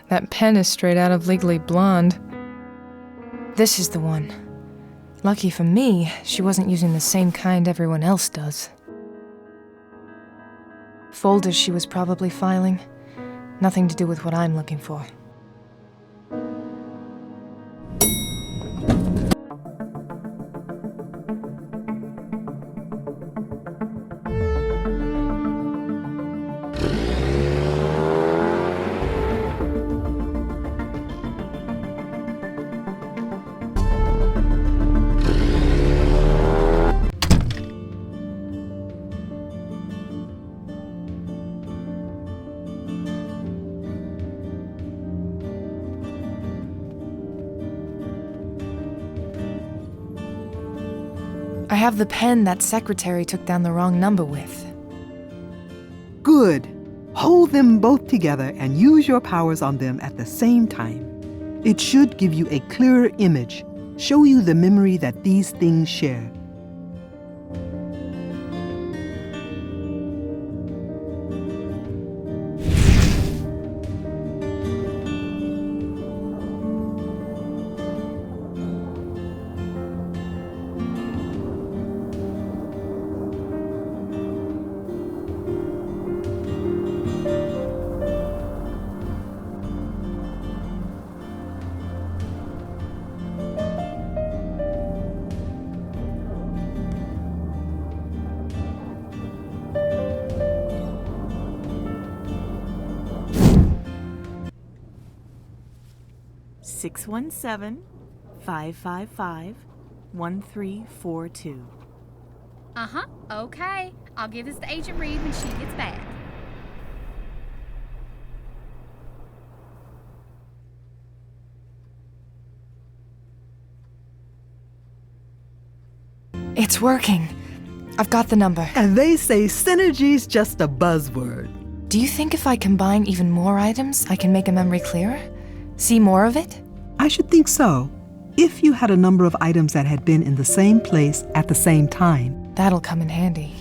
That pen is straight out of Legally Blonde. This is the one. Lucky for me, she wasn't using the same kind everyone else does. Folders she was probably filing. Nothing to do with what I'm looking for. I have the pen that secretary took down the wrong number with. Good. Hold them both together and use your powers on them at the same time. It should give you a clearer image, show you the memory that these things share. (617) 555 1342. Uh-huh, okay. I'll give this to Agent Reed when she gets back. It's working. I've got the number. And they say synergy's just a buzzword. Do you think if I combine even more items, I can make a memory clearer? See more of it? I should think so. If you had a number of items that had been in the same place at the same time. That'll come in handy.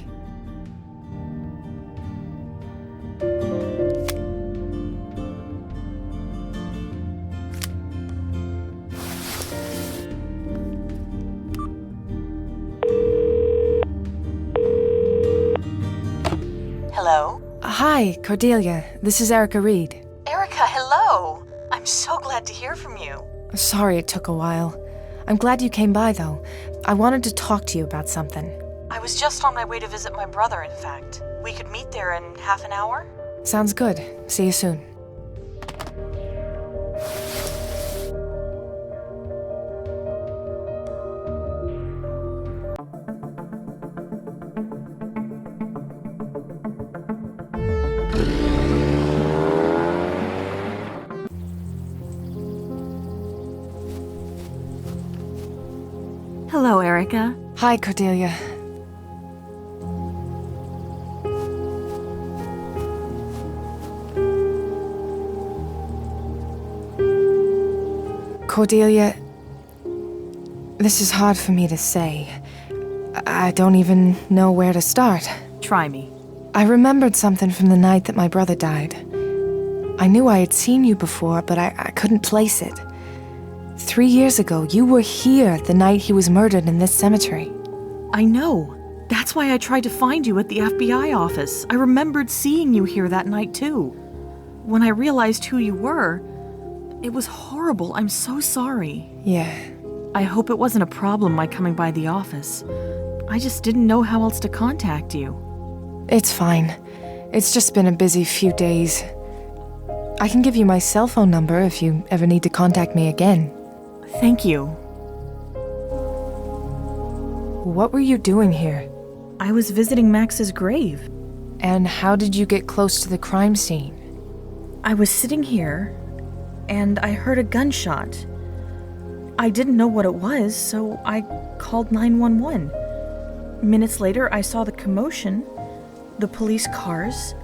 Hello? Hi, Cordelia. This is Erica Reed. Erica, hello! I'm so glad to hear from you. Sorry it took a while. I'm glad you came by, though. I wanted to talk to you about something. I was just on my way to visit my brother, in fact. We could meet there in half an hour? Sounds good. See you soon. Hello, Erica. Hi, Cordelia. Cordelia, this is hard for me to say. I don't even know where to start. Try me. I remembered something from the night that my brother died. I knew I had seen you before, but I couldn't place it. 3 years ago, you were here the night he was murdered in this cemetery. I know. That's why I tried to find you at the FBI office. I remembered seeing you here that night, too. When I realized who you were, it was horrible. I'm so sorry. Yeah. I hope it wasn't a problem my coming by the office. I just didn't know how else to contact you. It's fine. It's just been a busy few days. I can give you my cell phone number if you ever need to contact me again. Thank you. What were you doing here? I was visiting Max's grave. And how did you get close to the crime scene? I was sitting here, and I heard a gunshot. I didn't know what it was, so I called 911. Minutes later, I saw the commotion, the police cars,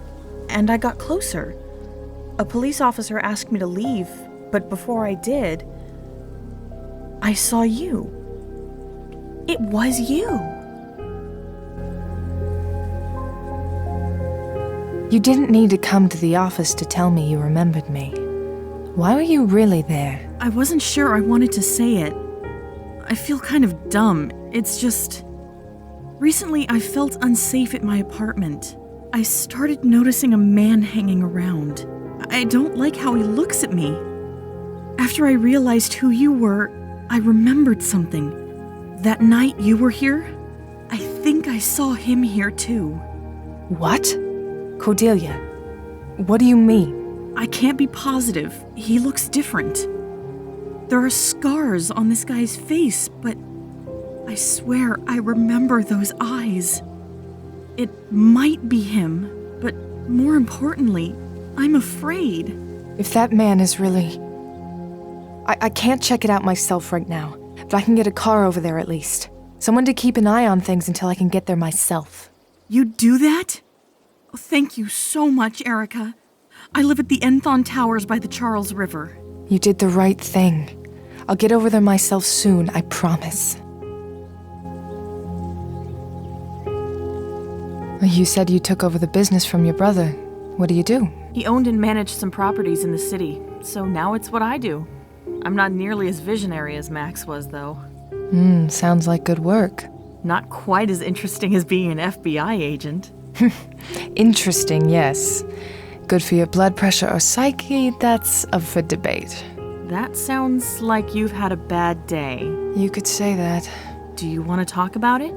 and I got closer. A police officer asked me to leave, but before I did, I saw you. It was you. You didn't need to come to the office to tell me you remembered me. Why were you really there? I wasn't sure I wanted to say it. I feel kind of dumb. It's just... Recently, I felt unsafe at my apartment. I started noticing a man hanging around. I don't like how he looks at me. After I realized who you were, I remembered something. That night you were here, I think I saw him here too. What? Cordelia, what do you mean? I can't be positive. He looks different. There are scars on this guy's face, but I swear I remember those eyes. It might be him, but more importantly, I'm afraid. If that man is really... I can't check it out myself right now, but I can get a car over there at least. Someone to keep an eye on things until I can get there myself. You'd do that? Oh, thank you so much, Erica. I live at the Enthon Towers by the Charles River. You did the right thing. I'll get over there myself soon, I promise. You said you took over the business from your brother. What do you do? He owned and managed some properties in the city, so now it's what I do. I'm not nearly as visionary as Max was, though. Sounds like good work. Not quite as interesting as being an FBI agent. Interesting, yes. Good for your blood pressure or psyche, that's up for debate. That sounds like you've had a bad day. You could say that. Do you want to talk about it?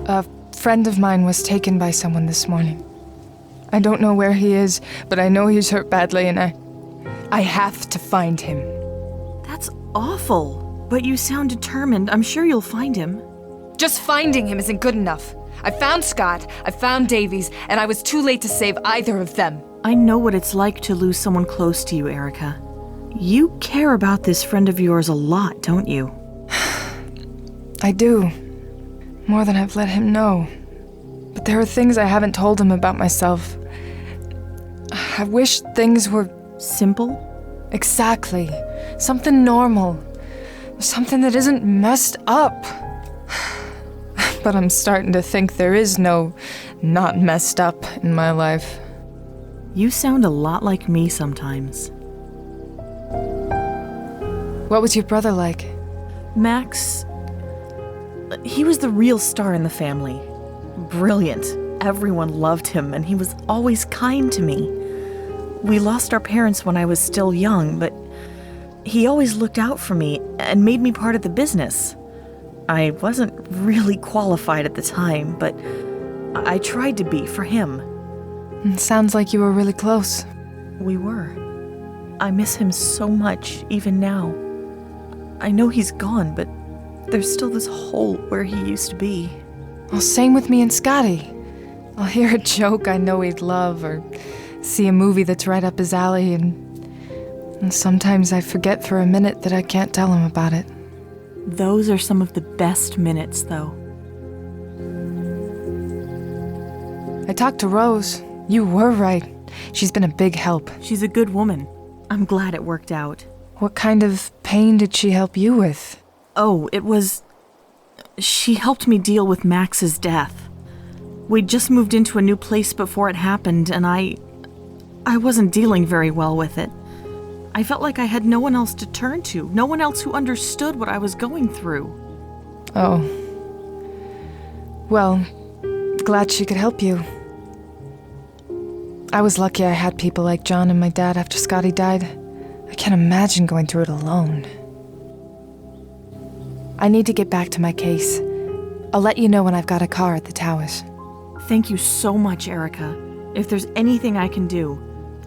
A friend of mine was taken by someone this morning. I don't know where he is, but I know he's hurt badly and I have to find him. That's awful. But you sound determined. I'm sure you'll find him. Just finding him isn't good enough. I found Scott, I found Davies, and I was too late to save either of them. I know what it's like to lose someone close to you, Erica. You care about this friend of yours a lot, don't you? I do. More than I've let him know. But there are things I haven't told him about myself. I wish things were... Simple? Exactly. Something normal. Something that isn't messed up. But I'm starting to think there is no not messed up in my life. You sound a lot like me sometimes. What was your brother like? Max... He was the real star in the family. Brilliant. Everyone loved him, and he was always kind to me. We lost our parents when I was still young, but he always looked out for me and made me part of the business. I wasn't really qualified at the time, but I tried to be for him. Sounds like you were really close. We were. I miss him so much, even now. I know he's gone, but there's still this hole where he used to be. Well, same with me and Scotty. I'll hear a joke I know he'd love, or see a movie that's right up his alley, and And sometimes I forget for a minute that I can't tell him about it. Those are some of the best minutes, though. I talked to Rose. You were right. She's been a big help. She's a good woman. I'm glad it worked out. What kind of pain did she help you with? Oh, it was... She helped me deal with Max's death. We'd just moved into a new place before it happened, and I wasn't dealing very well with it. I felt like I had no one else to turn to, no one else who understood what I was going through. Oh. Well, glad she could help you. I was lucky I had people like John and my dad after Scotty died. I can't imagine going through it alone. I need to get back to my case. I'll let you know when I've got a car at the towers. Thank you so much, Erica. If there's anything I can do,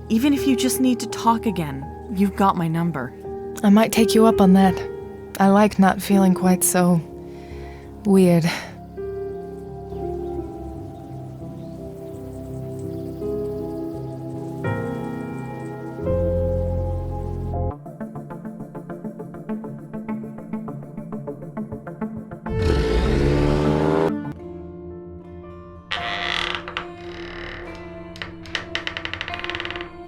even if you just need to talk again, you've got my number. I might take you up on that. I like not feeling quite so... weird.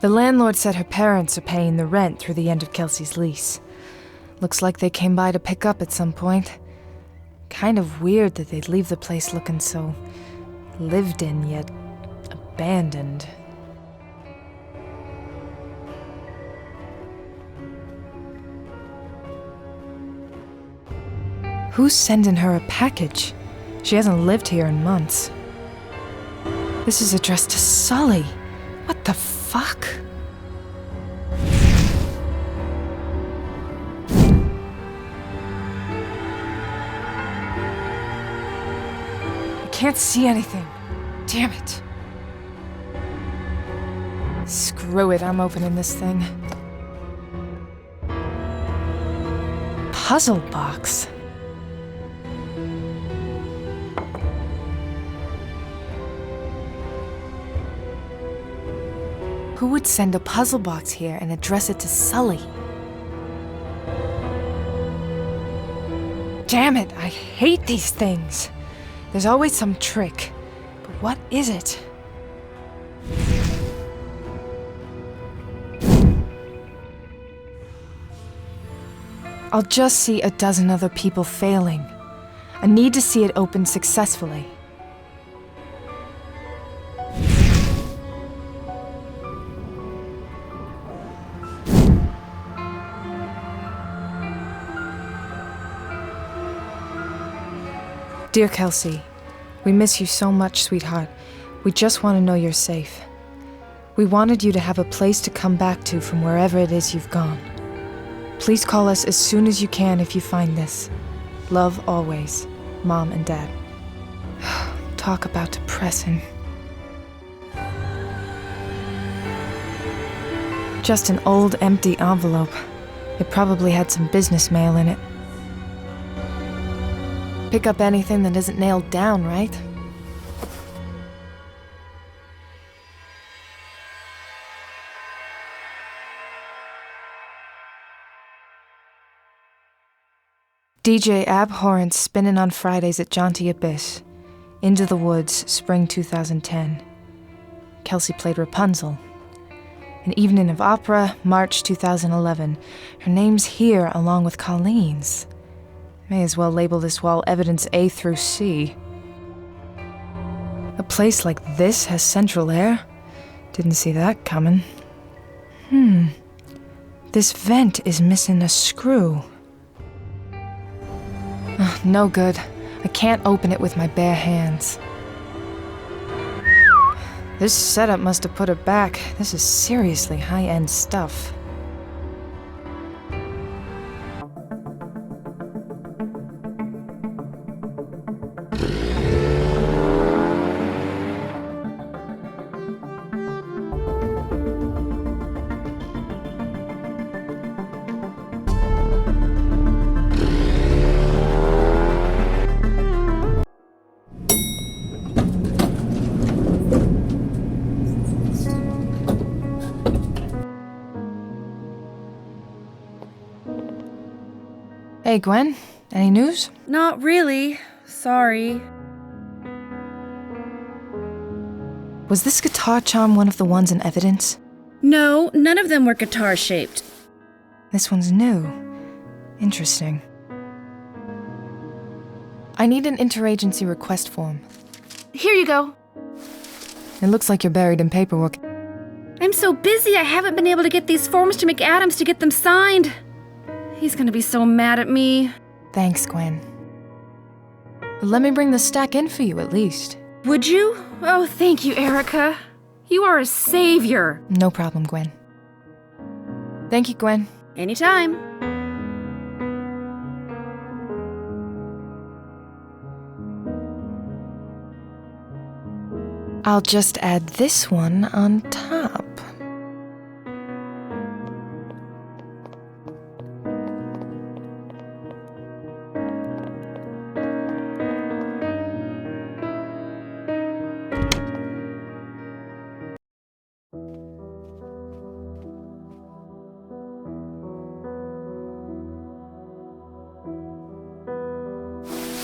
The landlord said her parents are paying the rent through the end of Kelsey's lease. Looks like they came by to pick up at some point. Kind of weird that they'd leave the place looking so lived in yet abandoned. Who's sending her a package? She hasn't lived here in months. This is addressed to Sully. What the fuck? I can't see anything. Damn it. Screw it, I'm opening this thing. Puzzle box. Who would send a puzzle box here and address it to Sully? Damn it, I hate these things. There's always some trick. But what is it? I'll just see a dozen other people failing. I need to see it open successfully. Dear Kelsey, we miss you so much, sweetheart. We just want to know you're safe. We wanted you to have a place to come back to from wherever it is you've gone. Please call us as soon as you can if you find this. Love always, Mom and Dad. Talk about depressing. Just an old, empty envelope. It probably had some business mail in it. Pick up anything that isn't nailed down, right? DJ Abhorrent spinning on Fridays at Jaunty Abyss. Into the Woods, spring 2010. Kelsey played Rapunzel. An Evening of Opera, March 2011. Her name's here along with Colleen's. May as well label this wall evidence A through C. A place like this has central air? Didn't see that coming. This vent is missing a screw. No good. I can't open it with my bare hands. This setup must have put it back. This is seriously high-end stuff. Hey, Gwen. Any news? Not really. Sorry. Was this guitar charm one of the ones in evidence? No, none of them were guitar-shaped. This one's new. Interesting. I need an interagency request form. Here you go. It looks like you're buried in paperwork. I'm so busy I haven't been able to get these forms to McAdams to get them signed. He's gonna be so mad at me. Thanks, Gwen. Let me bring the stack in for you, at least. Would you? Oh, thank you, Erica. You are a savior. No problem, Gwen. Thank you, Gwen. Anytime. I'll just add this one on top.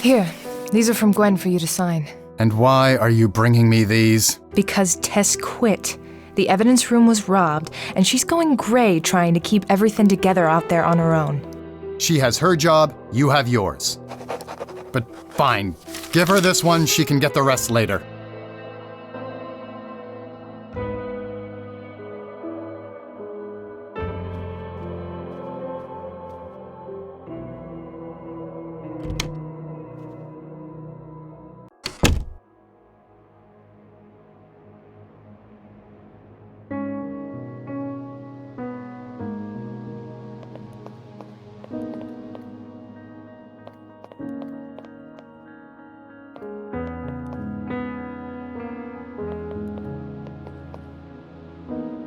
Here, these are from Gwen for you to sign. And why are you bringing me these? Because Tess quit. The evidence room was robbed, and she's going gray trying to keep everything together out there on her own. She has her job, you have yours. But fine, give her this one, she can get the rest later.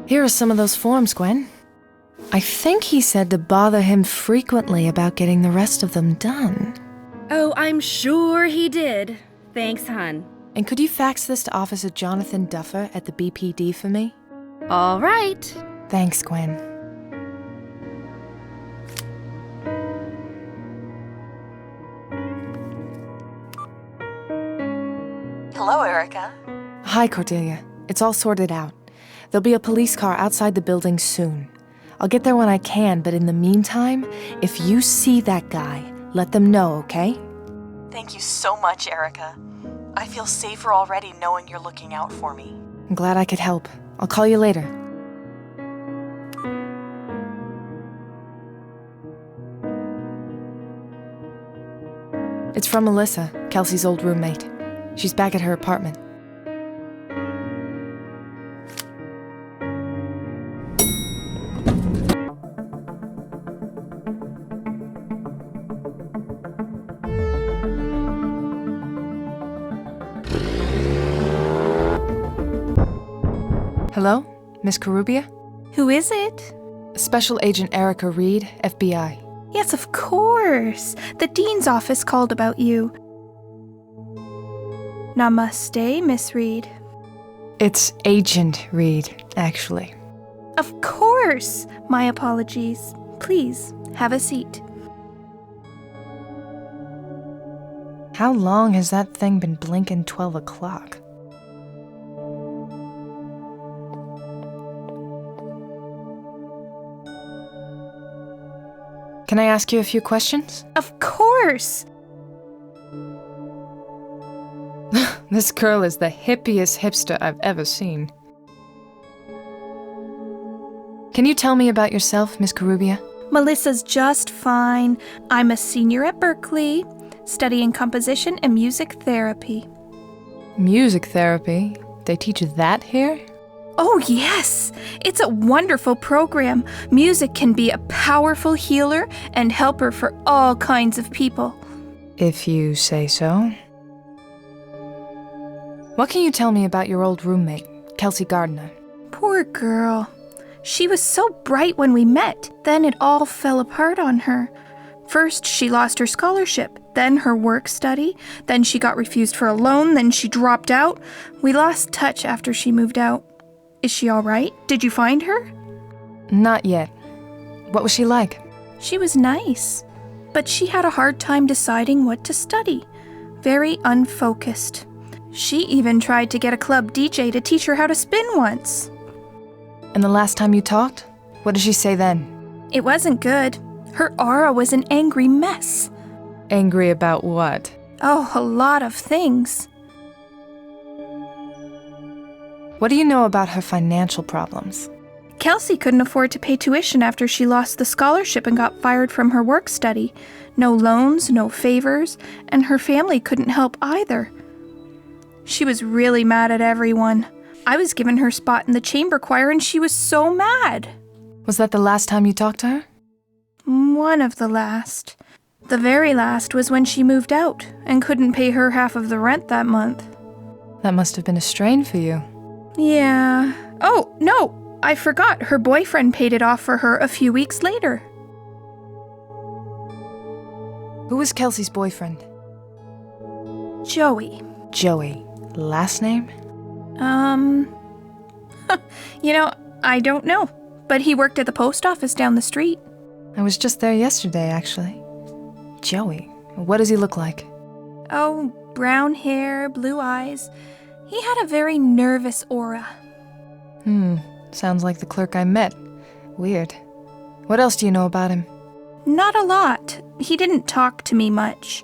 Here are some of those forms, Gwen. I think he said to bother him frequently about getting the rest of them done. Oh, I'm sure he did. Thanks, hon. And could you fax this to Officer Jonathan Duffer at the BPD for me? All right. Thanks, Gwen. Hello, Erica. Hi, Cordelia. It's all sorted out. There'll be a police car outside the building soon. I'll get there when I can, but in the meantime, if you see that guy, let them know, okay? Thank you so much, Erica. I feel safer already knowing you're looking out for me. I'm glad I could help. I'll call you later. It's from Melissa, Kelsey's old roommate. She's back at her apartment. Hello? Miss Corubia? Who is it? Special Agent Erica Reed, FBI. Yes, of course. The Dean's office called about you. Namaste, Miss Reed. It's Agent Reed, actually. Of course! My apologies. Please, have a seat. How long has that thing been blinking 12 o'clock? Can I ask you a few questions? Of course! This girl is the hippiest hipster I've ever seen. Can you tell me about yourself, Miss Corubia? Melissa's just fine. I'm a senior at Berkeley, studying composition and music therapy. Music therapy? They teach that here? Oh, yes! It's a wonderful program. Music can be a powerful healer and helper for all kinds of people. If you say so. What can you tell me about your old roommate, Kelsey Gardner? Poor girl. She was so bright when we met. Then it all fell apart on her. First, she lost her scholarship, then her work study, then she got refused for a loan, then she dropped out. We lost touch after she moved out. Is she all right? Did you find her? Not yet. What was she like? She was nice. but she had a hard time deciding what to study. Very unfocused. She even tried to get a club DJ to teach her how to spin once. And the last time you talked? What did she say then? It wasn't good. Her aura was an angry mess. Angry about what? Oh, a lot of things. What do you know about her financial problems? Kelsey couldn't afford to pay tuition after she lost the scholarship and got fired from her work study. No loans, no favors, and her family couldn't help either. She was really mad at everyone. I was given her spot in the chamber choir and she was so mad. Was that the last time you talked to her? One of the last. The very last was when she moved out and couldn't pay her half of the rent that month. That must have been a strain for you. Yeah. Oh, no! I forgot her boyfriend paid it off for her a few weeks later. Who was Kelsey's boyfriend? Joey. Joey. Last name? I don't know. But he worked at the post office down the street. I was just there yesterday, actually. Joey. What does he look like? Oh, brown hair, blue eyes. He had a very nervous aura. Sounds like the clerk I met. Weird. What else do you know about him? Not a lot. He didn't talk to me much.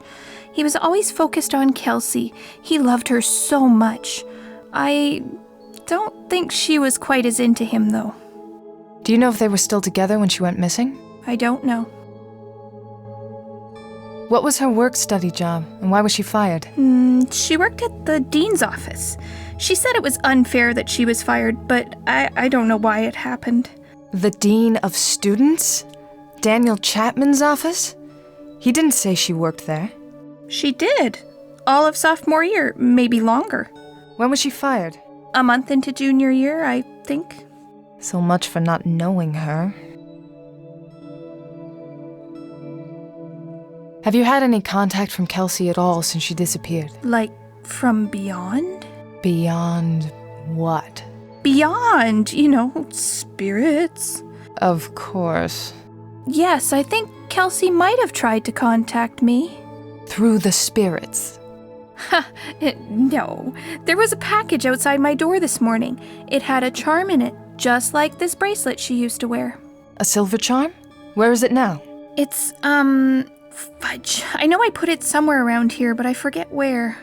He was always focused on Kelsey. He loved her so much. I don't think she was quite as into him, though. Do you know if they were still together when she went missing? I don't know. What was her work-study job, and why was she fired? She worked at the dean's office. She said it was unfair that she was fired, but I don't know why it happened. The dean of students? Daniel Chapman's office? He didn't say she worked there. She did. All of sophomore year, maybe longer. When was she fired? A month into junior year, I think. So much for not knowing her. Have you had any contact from Kelsey at all since she disappeared? Like, from beyond? Beyond what? Beyond, spirits. Of course. Yes, I think Kelsey might have tried to contact me. Through the spirits? No. There was a package outside my door this morning. It had a charm in it, just like this bracelet she used to wear. A silver charm? Where is it now? It's, fudge. I know I put it somewhere around here, but I forget where.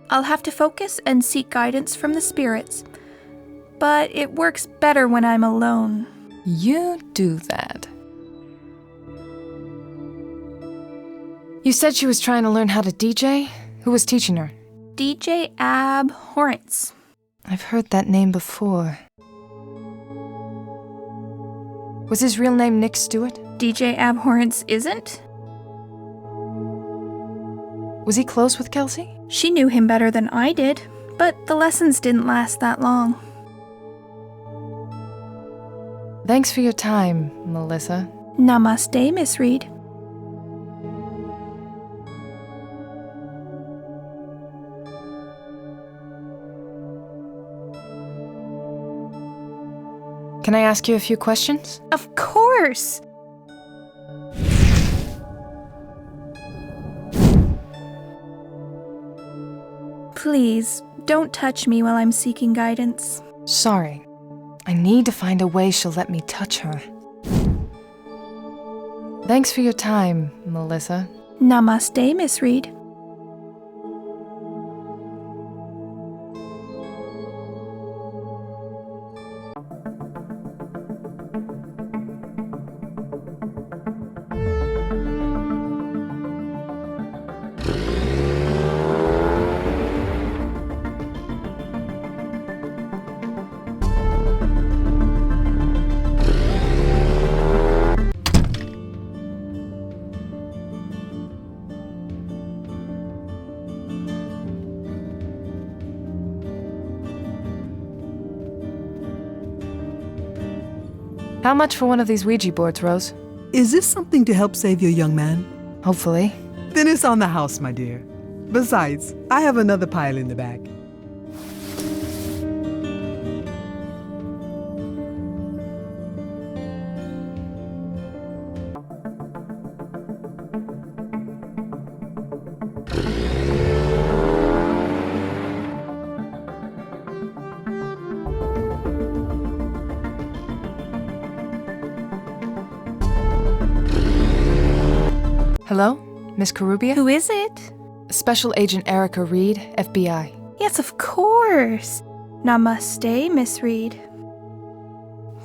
I'll have to focus and seek guidance from the spirits. But it works better when I'm alone. You do that. You said she was trying to learn how to DJ? Who was teaching her? DJ Ab Horrence. I've heard that name before. Was his real name Nick Stewart? DJ Ab Horrence isn't? Was he close with Kelsey? She knew him better than I did, but the lessons didn't last that long. Thanks for your time, Melissa. Namaste, Miss Reed. Can I ask you a few questions? Of course! Please, don't touch me while I'm seeking guidance. Sorry. I need to find a way she'll let me touch her. Thanks for your time, Melissa. Namaste, Miss Reed. How much for one of these Ouija boards, Rose? Is this something to help save your young man? Hopefully. Then it's on the house, my dear. Besides, I have another pile in the back. Hello? Miss Carubia? Who is it? Special Agent Erica Reed, FBI. Yes, of course. Namaste, Miss Reed.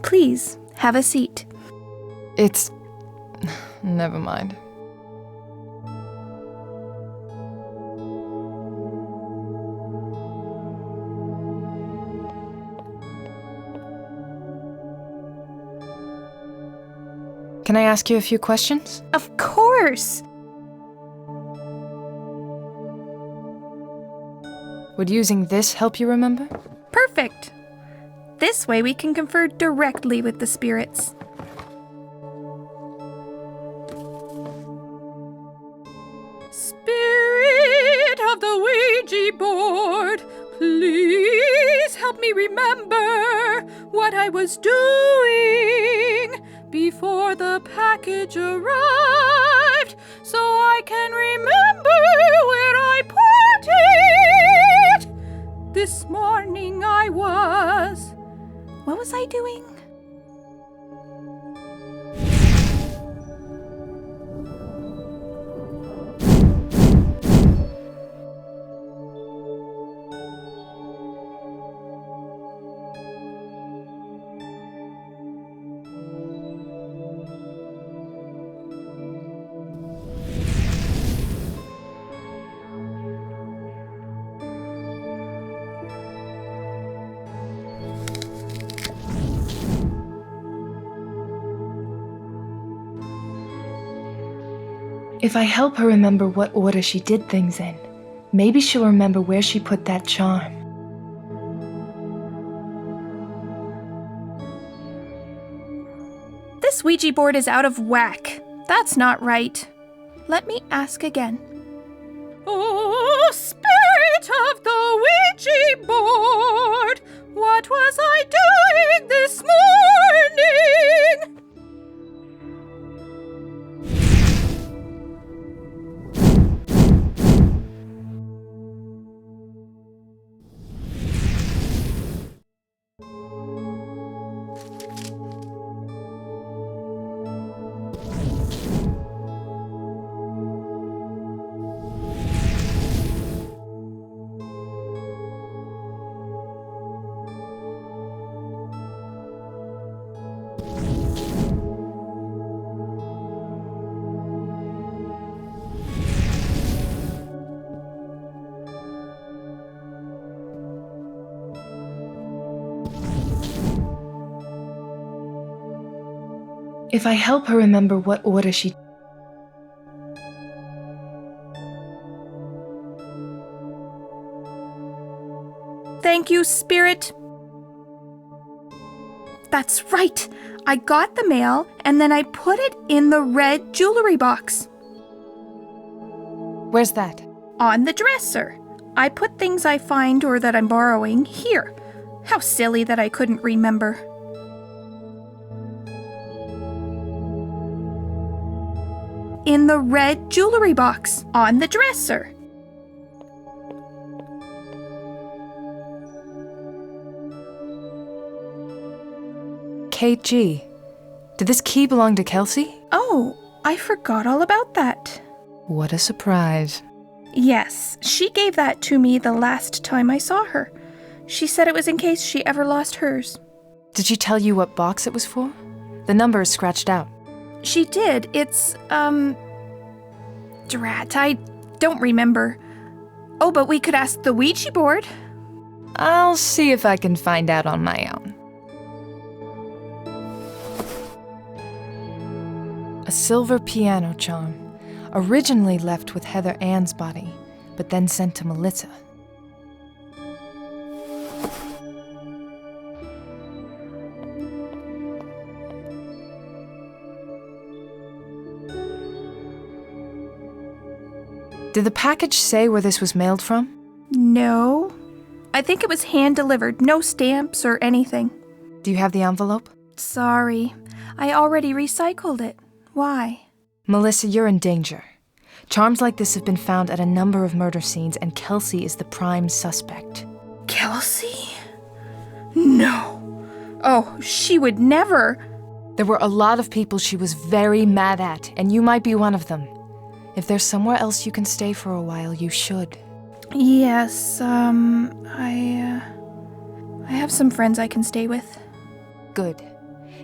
Please, have a seat. It's... Never mind. Can I ask you a few questions? Of course! Would using this help you remember? Perfect! This way we can confer directly with the spirits. Spirit of the Ouija board, please help me remember what I was doing before the package arrived, so I can remember where I put it. This morning I was... What was I doing? If I help her remember what order she did things in, maybe she'll remember where she put that charm. This Ouija board is out of whack. That's not right. Let me ask again. Oh, spirit of the Ouija board, what was I doing this morning? If I help her remember what order she... Thank you, Spirit. That's right. I got the mail, and then I put it in the red jewelry box. Where's that? On the dresser. I put things I find or that I'm borrowing here. How silly that I couldn't remember. In the red jewelry box. On the dresser. KG. Did this key belong to Kelsey? Oh, I forgot all about that. What a surprise. Yes, she gave that to me the last time I saw her. She said it was in case she ever lost hers. Did she tell you what box it was for? The number is scratched out. She did. It's, drat, I don't remember. Oh, but we could ask the Ouija board. I'll see if I can find out on my own. A silver piano charm, originally left with Heather Ann's body, but then sent to Melissa. Did the package say where this was mailed from? No. I think it was hand-delivered, no stamps or anything. Do you have the envelope? Sorry. I already recycled it. Why? Melissa, you're in danger. Charms like this have been found at a number of murder scenes, and Kelsey is the prime suspect. Kelsey? No. Oh, she would never. There were a lot of people she was very mad at, and you might be one of them. If there's somewhere else you can stay for a while, you should. Yes, I have some friends I can stay with. Good.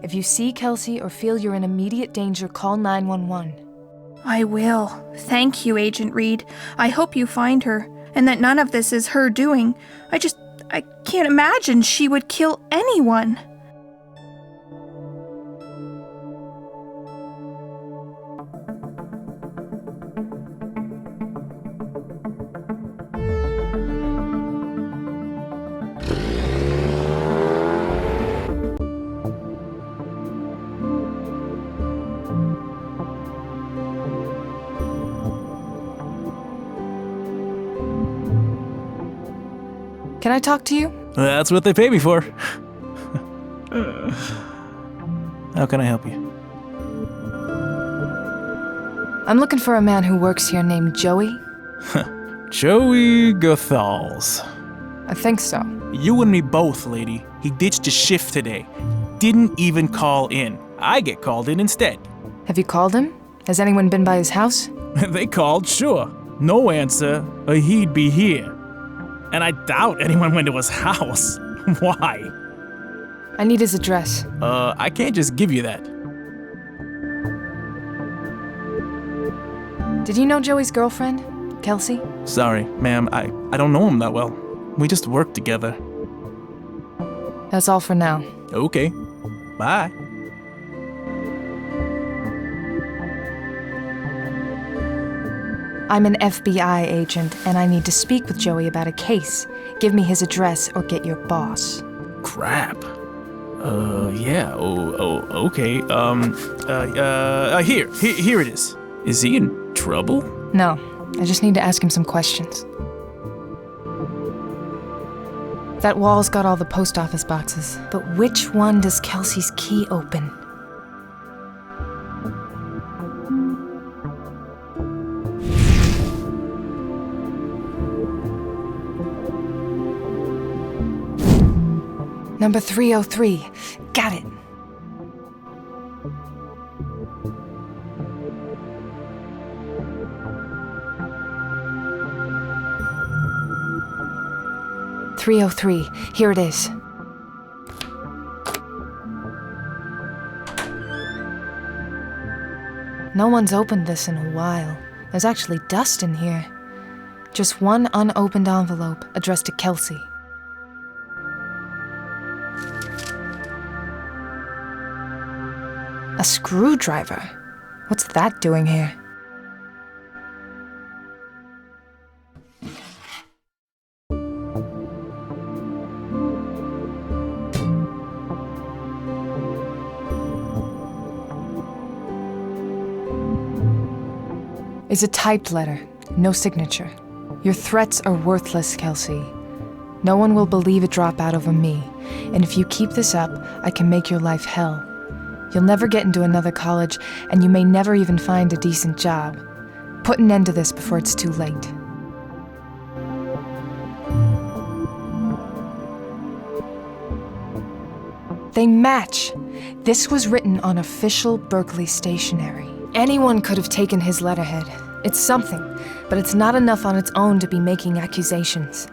If you see Kelsey or feel you're in immediate danger, call 911. I will. Thank you, Agent Reed. I hope you find her, and that none of this is her doing. I can't imagine she would kill anyone. Can I talk to you? That's what they pay me for. How can I help you? I'm looking for a man who works here named Joey. Joey Gothals. I think so. You and me both, lady. He ditched his shift today. Didn't even call in. I get called in instead. Have you called him? Has anyone been by his house? They called, sure. No answer, or he'd be here. And I doubt anyone went to his house. Why? I need his address. I can't just give you that. Did you know Joey's girlfriend, Kelsey? Sorry, ma'am, I don't know him that well. We just work together. That's all for now. Okay. Bye. I'm an FBI agent, and I need to speak with Joey about a case. Give me his address or get your boss. Crap. Yeah, okay. Here it is. Is he in trouble? No, I just need to ask him some questions. That wall's got all the post office boxes, but which one does Kelsey's key open? Number 303. Got it. .303. Here it is. No one's opened this in a while. There's actually dust in here. Just one unopened envelope addressed to Kelsey. A screwdriver? What's that doing here? It's a typed letter, no signature. Your threats are worthless, Kelsey. No one will believe a dropout over me, and if you keep this up, I can make your life hell. You'll never get into another college, and you may never even find a decent job. Put an end to this before it's too late. They match. This was written on official Berkeley stationery. Anyone could have taken his letterhead. It's something, but it's not enough on its own to be making accusations.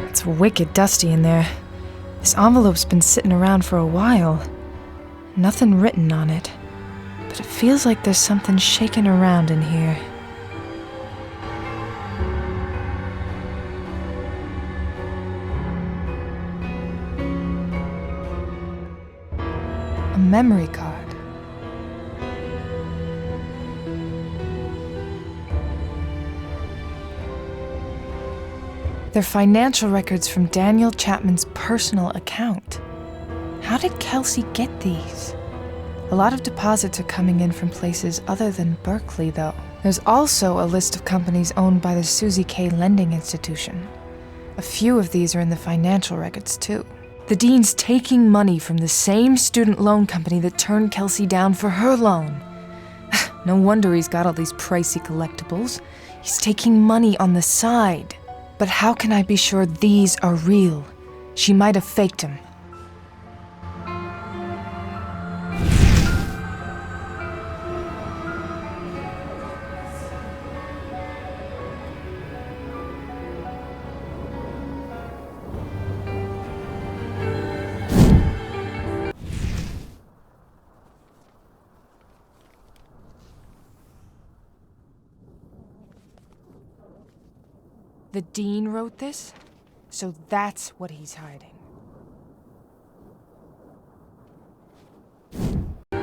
It's wicked dusty in there. This envelope's been sitting around for a while. Nothing written on it, but it feels like there's something shaking around in here. A memory card. They're financial records from Daniel Chapman's personal account. How did Kelsey get these? A lot of deposits are coming in from places other than Berkeley, though. There's also a list of companies owned by the Susie K. Lending Institution. A few of these are in the financial records, too. The dean's taking money from the same student loan company that turned Kelsey down for her loan. No wonder he's got all these pricey collectibles. He's taking money on the side. But how can I be sure these are real? She might have faked him. The dean wrote this? So that's what he's hiding.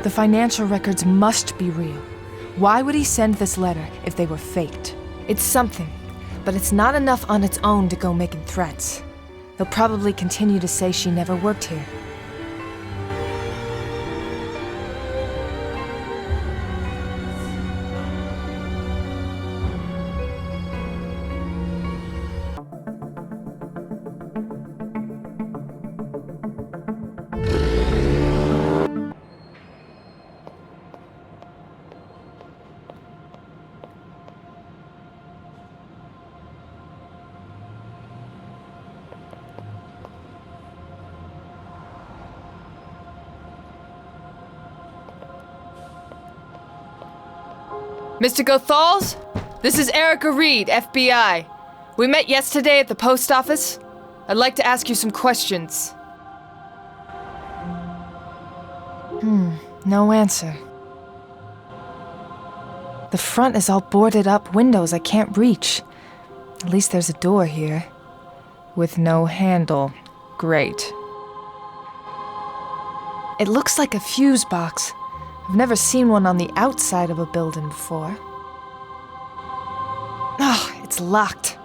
The financial records must be real. Why would he send this letter if they were faked? It's something, but it's not enough on its own to go making threats. He'll probably continue to say she never worked here. Mr. Gothals? This is Erica Reed, FBI. We met yesterday at the post office. I'd like to ask you some questions. No answer. The front is all boarded up windows I can't reach. At least there's a door here. With no handle. Great. It looks like a fuse box. I've never seen one on the outside of a building before. Oh, it's locked.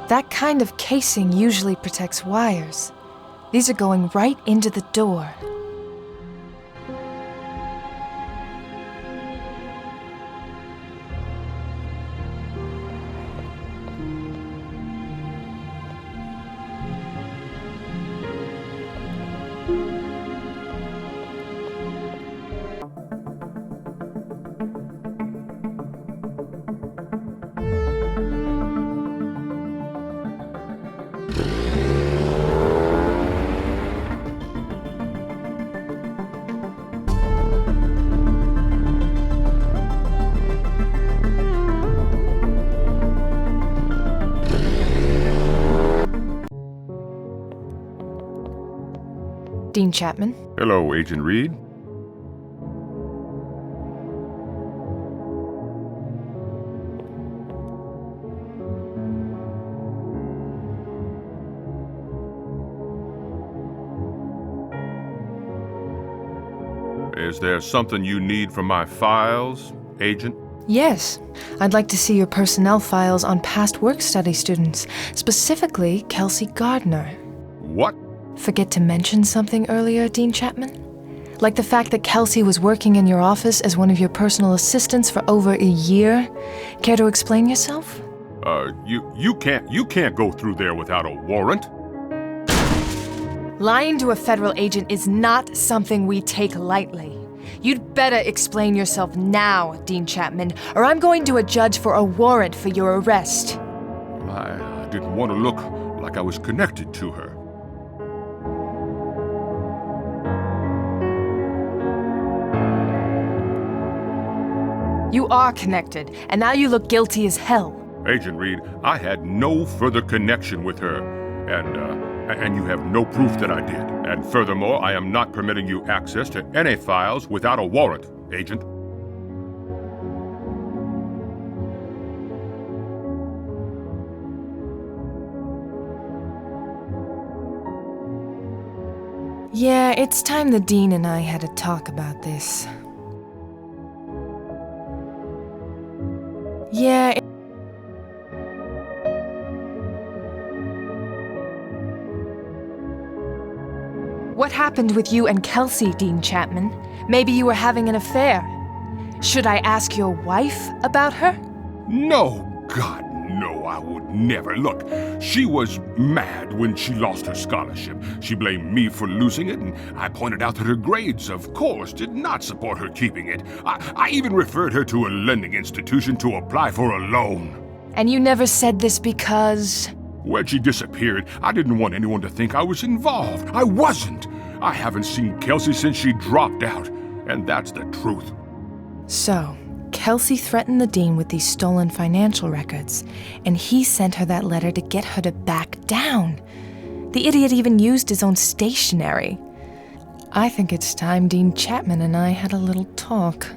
That kind of casing usually protects wires. These are going right into the door. Dean Chapman. Hello, Agent Reed. Is there something you need from my files, Agent? Yes. I'd like to see your personnel files on past work-study students, specifically Kelsey Gardner. What? Forget to mention something earlier, Dean Chapman? Like the fact that Kelsey was working in your office as one of your personal assistants for over a year? Care to explain yourself? You can't go through there without a warrant. Lying to a federal agent is not something we take lightly. You'd better explain yourself now, Dean Chapman, or I'm going to a judge for a warrant for your arrest. I didn't want to look like I was connected to her. You are connected, and now you look guilty as hell. Agent Reed, I had no further connection with her, and And you have no proof that I did. And furthermore, I am not permitting you access to any files without a warrant, Agent. Yeah, it's time the Dean and I had a talk about this. Yeah. What happened with you and Kelsey, Dean Chapman? Maybe you were having an affair. Should I ask your wife about her? No, God, no, I would never. Look, she was mad when she lost her scholarship. She blamed me for losing it, and I pointed out that her grades, of course, did not support her keeping it. I even referred her to a lending institution to apply for a loan. And you never said this because... When she disappeared, I didn't want anyone to think I was involved. I wasn't. I haven't seen Kelsey since she dropped out, and that's the truth. So, Kelsey threatened the Dean with these stolen financial records, and he sent her that letter to get her to back down. The idiot even used his own stationery. I think it's time Dean Chapman and I had a little talk.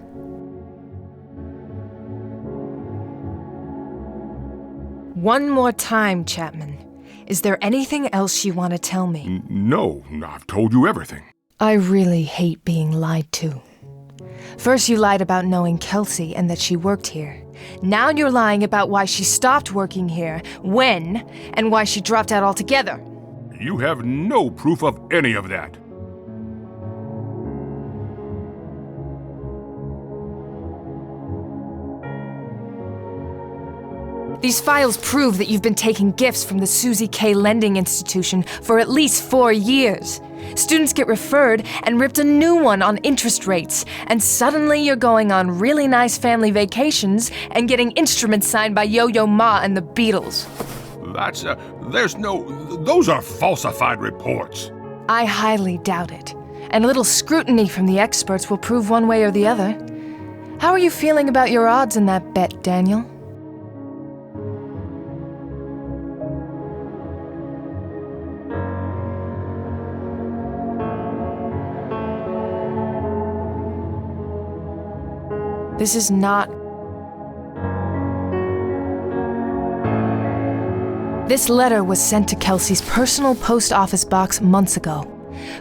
One more time, Chapman. Is there anything else you want to tell me? No, I've told you everything. I really hate being lied to. First you lied about knowing Kelsey and that she worked here. Now you're lying about why she stopped working here, when, and why she dropped out altogether. You have no proof of any of that. These files prove that you've been taking gifts from the Susie K. Lending Institution for at least 4 years. Students get referred and ripped a new one on interest rates, and suddenly you're going on really nice family vacations and getting instruments signed by Yo-Yo Ma and the Beatles. Those are falsified reports. I highly doubt it, and a little scrutiny from the experts will prove one way or the other. How are you feeling about your odds in that bet, Daniel? This is not... This letter was sent to Kelsey's personal post office box months ago.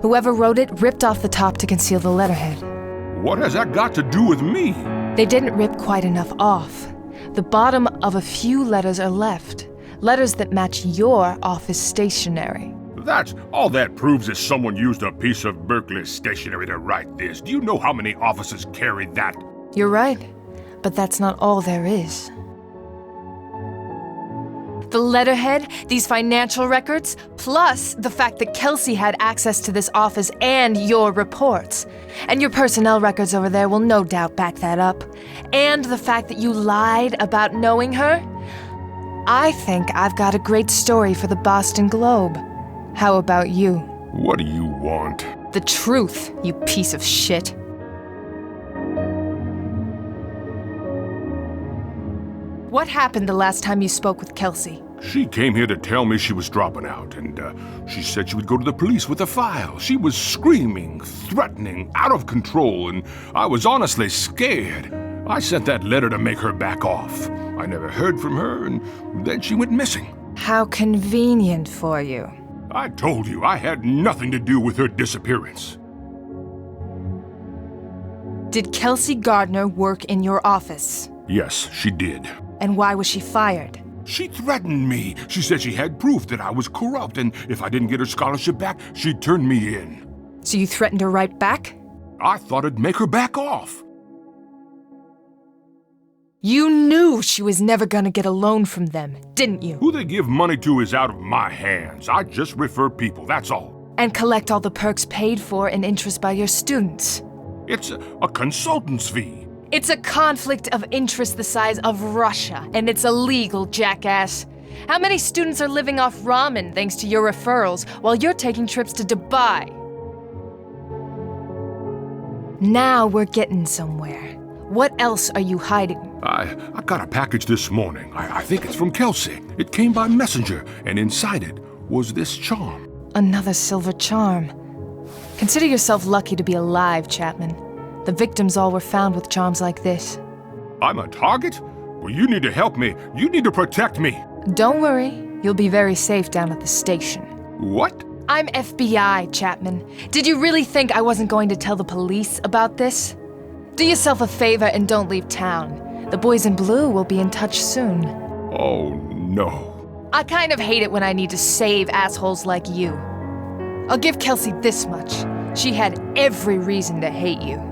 Whoever wrote it ripped off the top to conceal the letterhead. What has that got to do with me? They didn't rip quite enough off. The bottom of a few letters are left. Letters that match your office stationery. All that proves is someone used a piece of Berkeley stationery to write this. Do you know how many offices carry that? You're right, but that's not all there is. The letterhead, these financial records, plus the fact that Kelsey had access to this office and your reports. And your personnel records over there will no doubt back that up. And the fact that you lied about knowing her. I think I've got a great story for the Boston Globe. How about you? What do you want? The truth, you piece of shit. What happened the last time you spoke with Kelsey? She came here to tell me she was dropping out, and she said she would go to the police with the file. She was screaming, threatening, out of control, and I was honestly scared. I sent that letter to make her back off. I never heard from her, and then she went missing. How convenient for you. I told you I had nothing to do with her disappearance. Did Kelsey Gardner work in your office? Yes, she did. And why was she fired? She threatened me. She said she had proof that I was corrupt, and if I didn't get her scholarship back, she'd turn me in. So you threatened her right back? I thought it'd make her back off. You knew she was never gonna get a loan from them, didn't you? Who they give money to is out of my hands. I just refer people, that's all. And collect all the perks paid for in interest by your students. It's a consultant's fee. It's a conflict of interest the size of Russia, and it's illegal, jackass. How many students are living off ramen thanks to your referrals while you're taking trips to Dubai? Now we're getting somewhere. What else are you hiding? I got a package this morning. I think it's from Kelsey. It came by messenger, and inside it was this charm. Another silver charm. Consider yourself lucky to be alive, Chapman. The victims all were found with charms like this. I'm a target? Well, you need to help me. You need to protect me. Don't worry. You'll be very safe down at the station. What? I'm FBI, Chapman. Did you really think I wasn't going to tell the police about this? Do yourself a favor and don't leave town. The boys in blue will be in touch soon. Oh, no. I kind of hate it when I need to save assholes like you. I'll give Kelsey this much. She had every reason to hate you.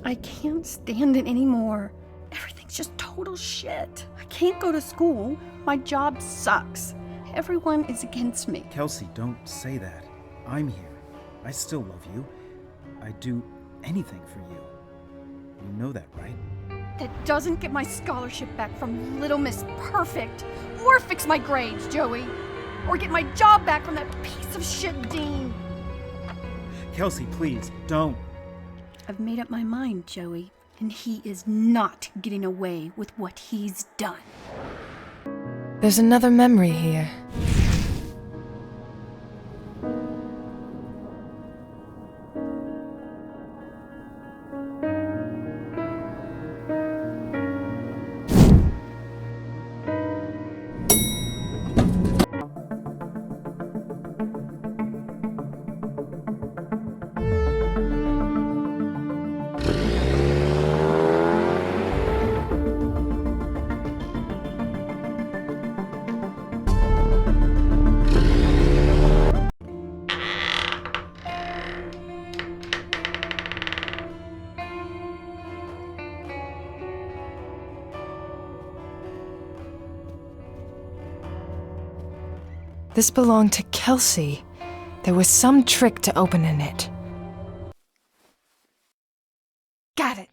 I can't stand it anymore. Everything's just total shit. I can't go to school. My job sucks. Everyone is against me. Kelsey, don't say that. I'm here. I still love you. I'd do anything for you. You know that, right? That doesn't get my scholarship back from Little Miss Perfect, or fix my grades, Joey, or get my job back from that piece of shit dean. Kelsey, please, don't. I've made up my mind, Joey, and he is not getting away with what he's done. There's another memory here. This belonged to Kelsey. There was some trick to opening it. Got it.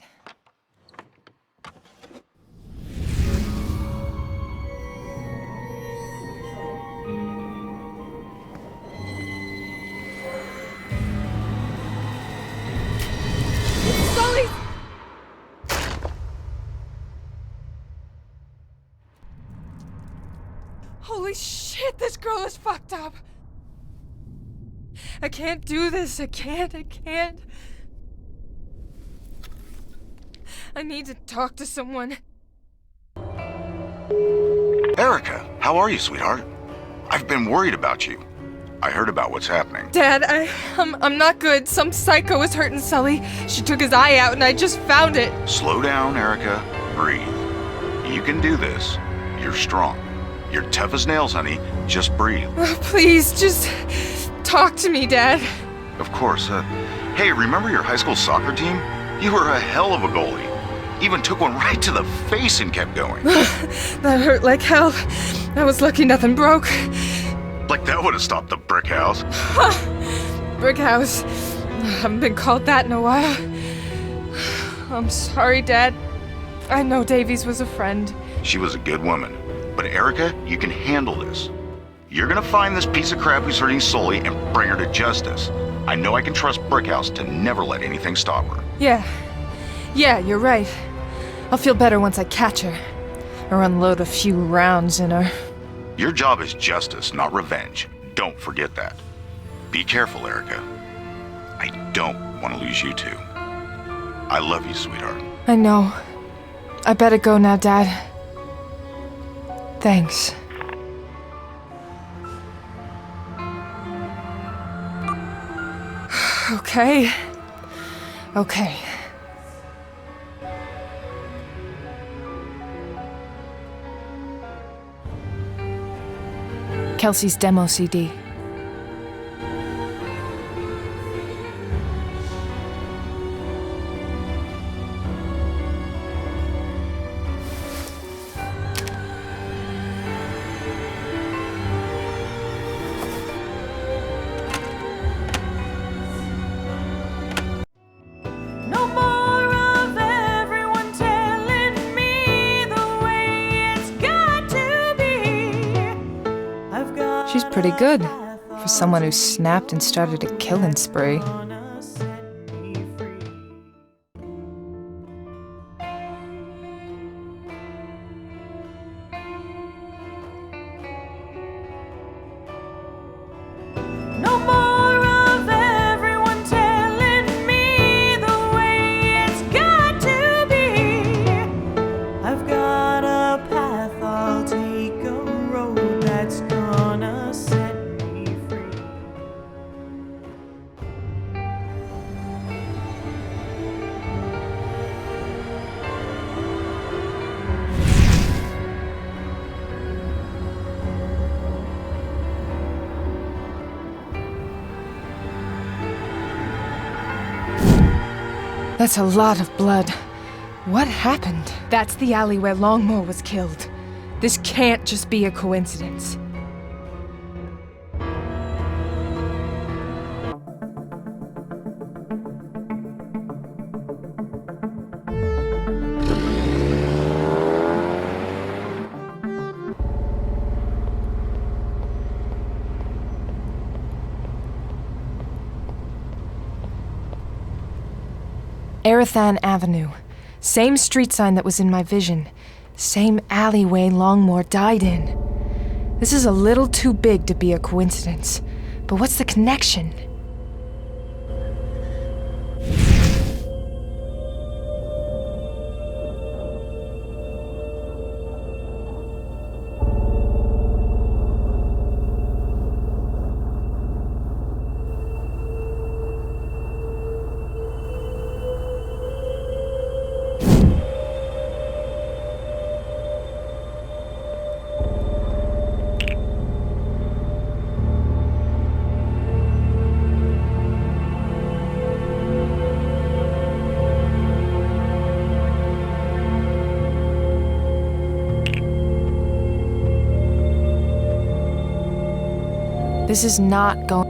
Sully! Holy shit, this girl is fucked up. I can't do this. I can't. I need to talk to someone. Erica, how are you, sweetheart? I've been worried about you. I heard about what's happening. Dad, I'm not good. Some psycho is hurting Sully. She took his eye out and I just found it. Slow down, Erica. Breathe. You can do this. You're strong. You're tough as nails, honey. Just breathe. Oh, please, just talk to me, Dad. Of course. Hey, remember your high school soccer team? You were a hell of a goalie. Even took one right to the face and kept going. That hurt like hell. I was lucky nothing broke. Like that would have stopped the brick house. Brick house. I haven't been called that in a while. I'm sorry, Dad. I know Davies was a friend. She was a good woman. But Erica, you can handle this. You're gonna find this piece of crap who's hurting Sully and bring her to justice. I know I can trust Brickhouse to never let anything stop her. Yeah, you're right. I'll feel better once I catch her. Or unload a few rounds in her. Your job is justice, not revenge. Don't forget that. Be careful, Erica. I don't want to lose you too. I love you, sweetheart. I know. I better go now, Dad. Thanks. Okay. Kelsey's demo CD. pretty good for someone who snapped and started a killing spree. That's a lot of blood. What happened? That's the alley where Longmore was killed. This can't just be a coincidence. Erathan Avenue. Same street sign that was in my vision. Same alleyway Longmore died in. This is a little too big to be a coincidence. But what's the connection? This is not going...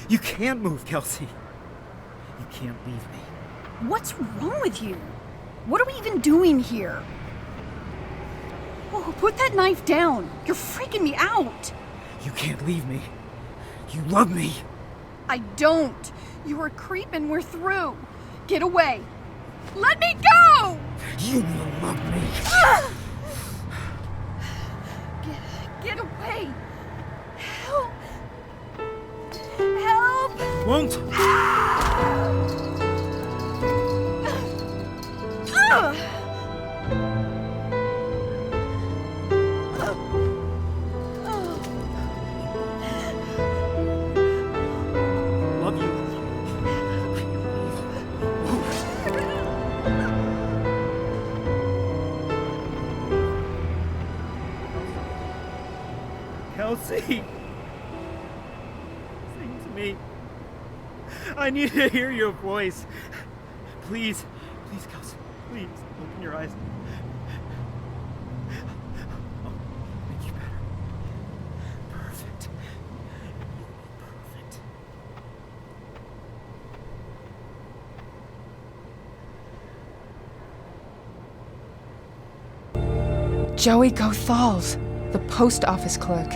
You can't move, Kelsey. You can't leave me. What's wrong with you? What are we even doing here? Oh, put that knife down. You're freaking me out. You can't leave me. You love me. I don't. You're a creep and we're through. Get away. Let me go! You will love me. Get away. Help. Help! Won't. Love you. Kelsey. Me. I need to hear your voice. Please, please, Kelsey, please, open your eyes. I'll make you better. Perfect. Perfect. Joey Gothals, the post office clerk.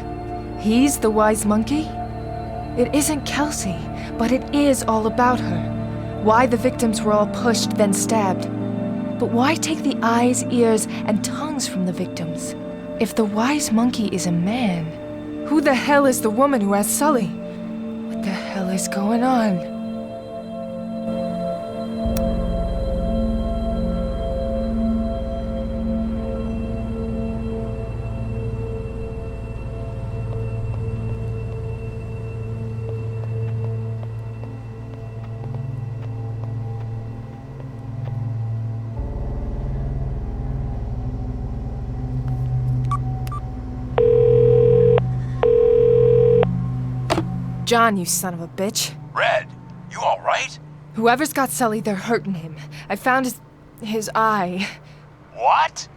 He's the wise monkey? It isn't Kelsey, but it is all about her. Why the victims were all pushed, then stabbed. But why take the eyes, ears, and tongues from the victims? If the wise monkey is a man, who the hell is the woman who has Sully? What the hell is going on? John, you son of a bitch. Red, you all right? Whoever's got Sully, they're hurting him. I found his eye. What?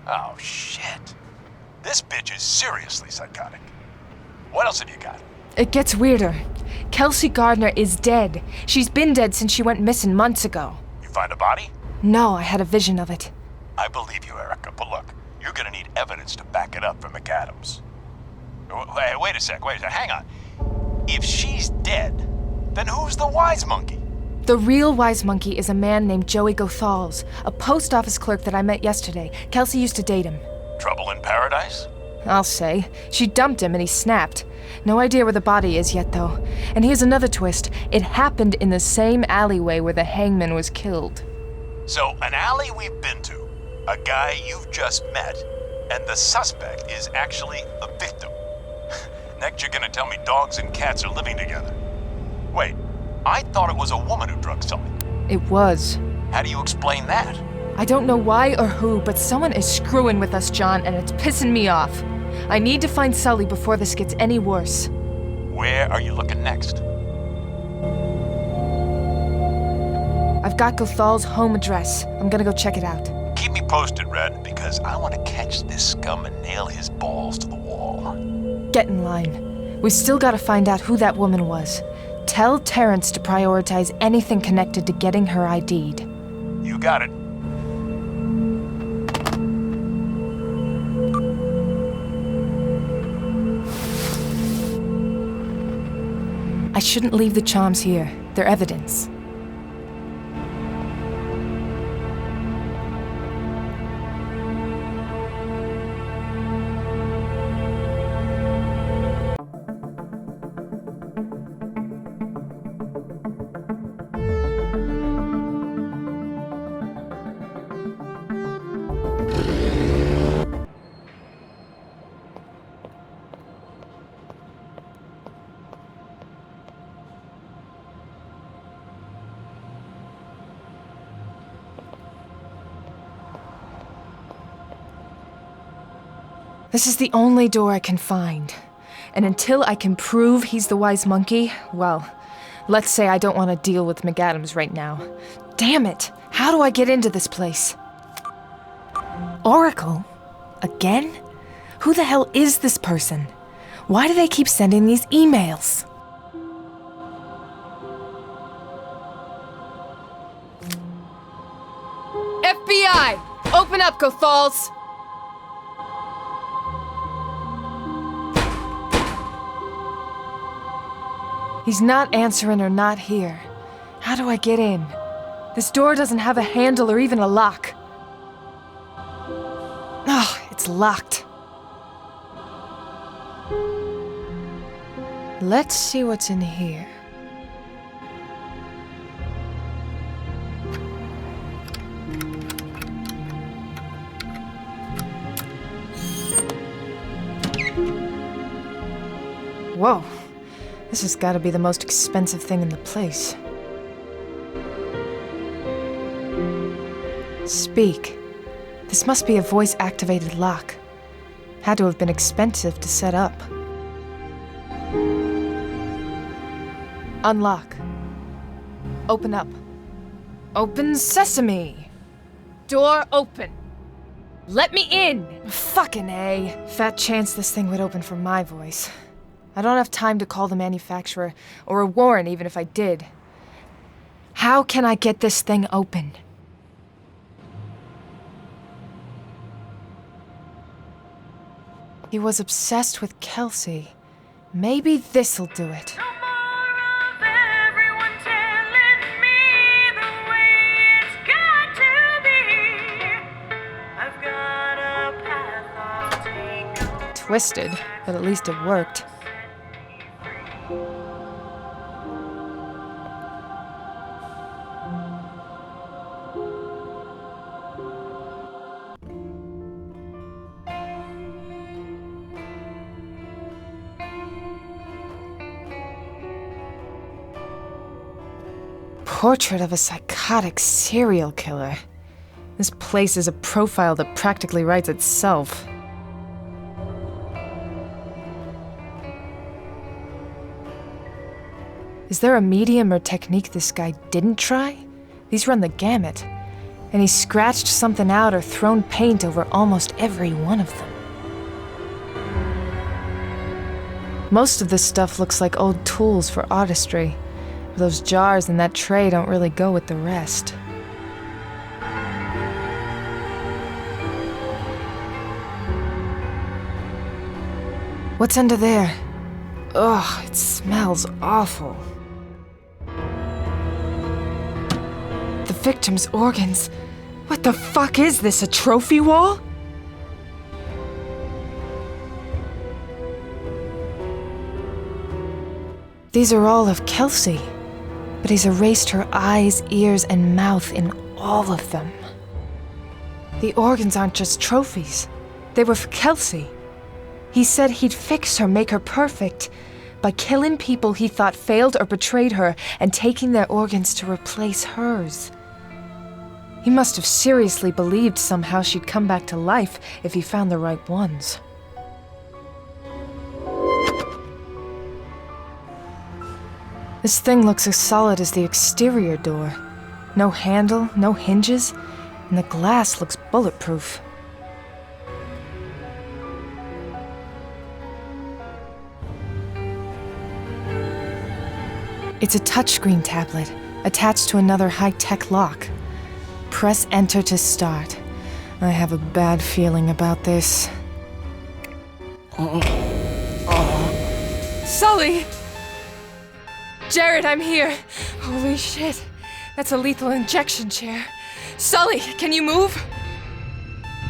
Oh, shit. This bitch is seriously psychotic. What else have you got? It gets weirder. Kelsey Gardner is dead. She's been dead since she went missing months ago. You find a body? No, I had a vision of it. I believe you, Erica, but look, you're gonna need evidence to back it up from McAdams. Wait a sec, hang on. If she's dead, then who's the wise monkey? The real wise monkey is a man named Joey Gothals, a post office clerk that I met yesterday. Kelsey used to date him. Trouble in paradise? I'll say. She dumped him and he snapped. No idea where the body is yet, though. And here's another twist. It happened in the same alleyway where the hangman was killed. So, an alley we've been to, a guy you've just met, and the suspect is actually a victim. Next you're gonna tell me dogs and cats are living together. Wait, I thought it was a woman who drugged Sully. It was. How do you explain that? I don't know why or who, but someone is screwing with us, John, and it's pissing me off. I need to find Sully before this gets any worse. Where are you looking next? I've got Gothal's home address. I'm gonna go check it out. Keep me posted, Red, because I want to catch this scum and nail his balls to the wall. Get in line. We still gotta find out who that woman was. Tell Terrence to prioritize anything connected to getting her ID'd. You got it. I shouldn't leave the charms here. They're evidence. This is the only door I can find. And until I can prove he's the wise monkey, well, let's say I don't want to deal with McAdams right now. Damn it! How do I get into this place? Oracle? Again? Who the hell is this person? Why do they keep sending these emails? FBI! Open up, Gothals! He's not answering or not here. How do I get in? This door doesn't have a handle or even a lock. Oh, it's locked. Let's see what's in here. Whoa. This has got to be the most expensive thing in the place. Speak. This must be a voice-activated lock. Had to have been expensive to set up. Unlock. Open up. Open sesame! Door open. Let me in! Fucking A. Fat chance this thing would open for my voice. I don't have time to call the manufacturer, or a warrant even if I did. How can I get this thing open? He was obsessed with Kelsey. Maybe this'll do it. Twisted, but at least it worked. Portrait of a psychotic serial killer. This place is a profile that practically writes itself. Is there a medium or technique this guy didn't try? These run the gamut. And he's scratched something out or thrown paint over almost every one of them. Most of this stuff looks like old tools for artistry. Those jars in that tray don't really go with the rest. What's under there? Ugh, it smells awful. The victim's organs. What the fuck is this, a trophy wall? These are all of Kelsey, but he's erased her eyes, ears, and mouth in all of them. The organs aren't just trophies. They were for Kelsey. He said he'd fix her, make her perfect, by killing people he thought failed or betrayed her and taking their organs to replace hers. He must have seriously believed somehow she'd come back to life if he found the right ones. This thing looks as solid as the exterior door. No handle, no hinges, and the glass looks bulletproof. It's a touchscreen tablet, attached to another high-tech lock. Press enter to start. I have a bad feeling about this. Sully! Jared, I'm here. Holy shit. That's a lethal injection chair. Sully, can you move?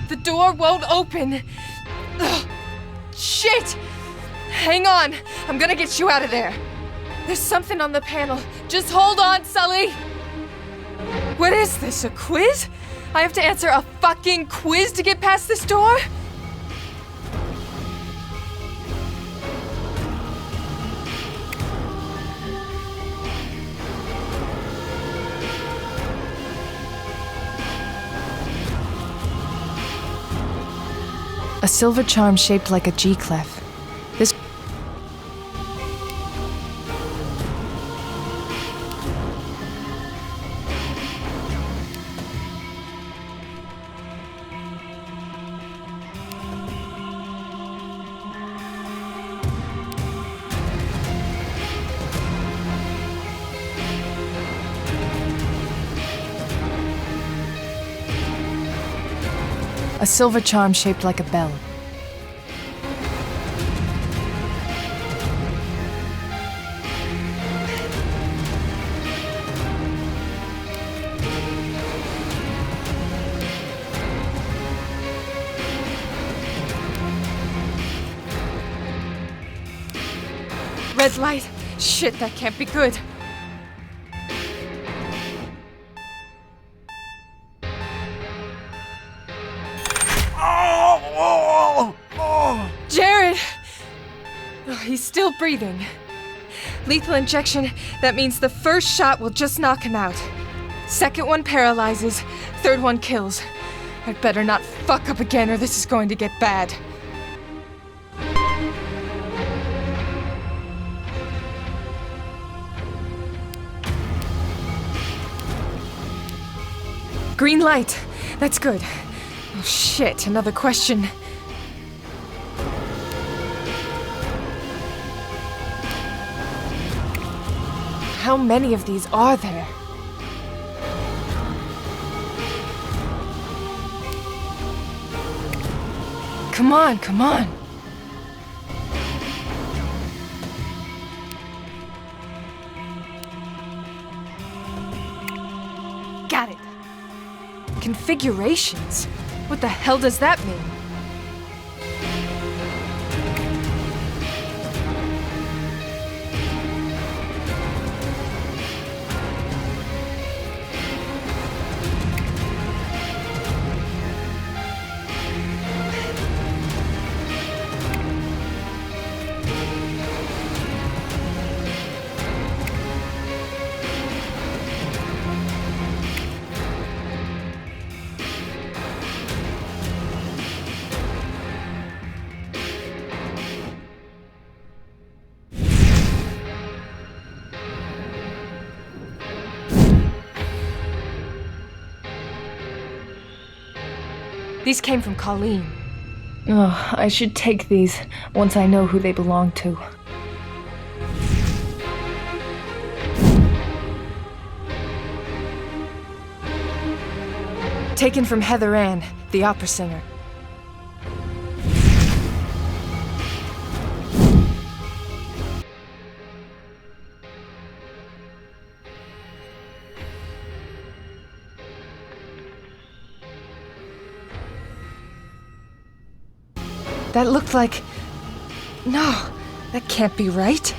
The door won't open. Ugh. Shit! Hang on. I'm gonna get you out of there. There's something on the panel. Just hold on, Sully! What is this, a quiz? I have to answer a fucking quiz to get past this door? A silver charm shaped like a G-clef. This a silver charm shaped like a bell. Red light. Shit, that can't be good. Jared! Oh, he's still breathing. Lethal injection, that means the first shot will just knock him out. Second one paralyzes, third one kills. I'd better not fuck up again or this is going to get bad. Green light. That's good. Oh shit, another question. How many of these are there? Come on, come on. Got it. Configurations? What the hell does that mean? These came from Colleen. Oh, I should take these once I know who they belong to. Taken from Heather Ann, the opera singer. That looked like... No, that can't be right.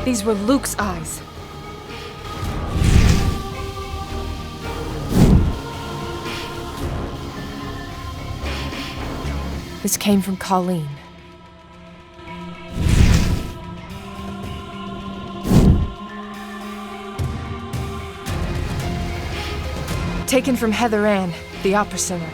These were Luke's eyes. This came from Colleen. Taken from Heather Ann, the opera singer.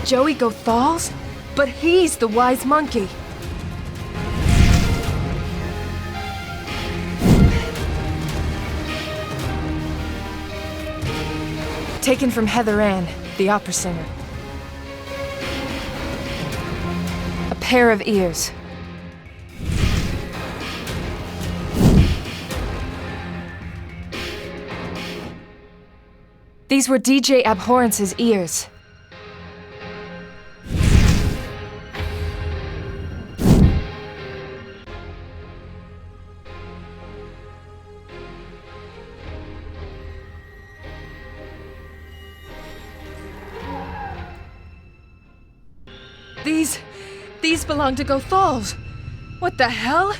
Joey Gothal's? But he's the wise monkey. Taken from Heather Ann, the opera singer. A pair of ears. These were DJ Abhorrence's ears. These belong to Gothal's. What the hell?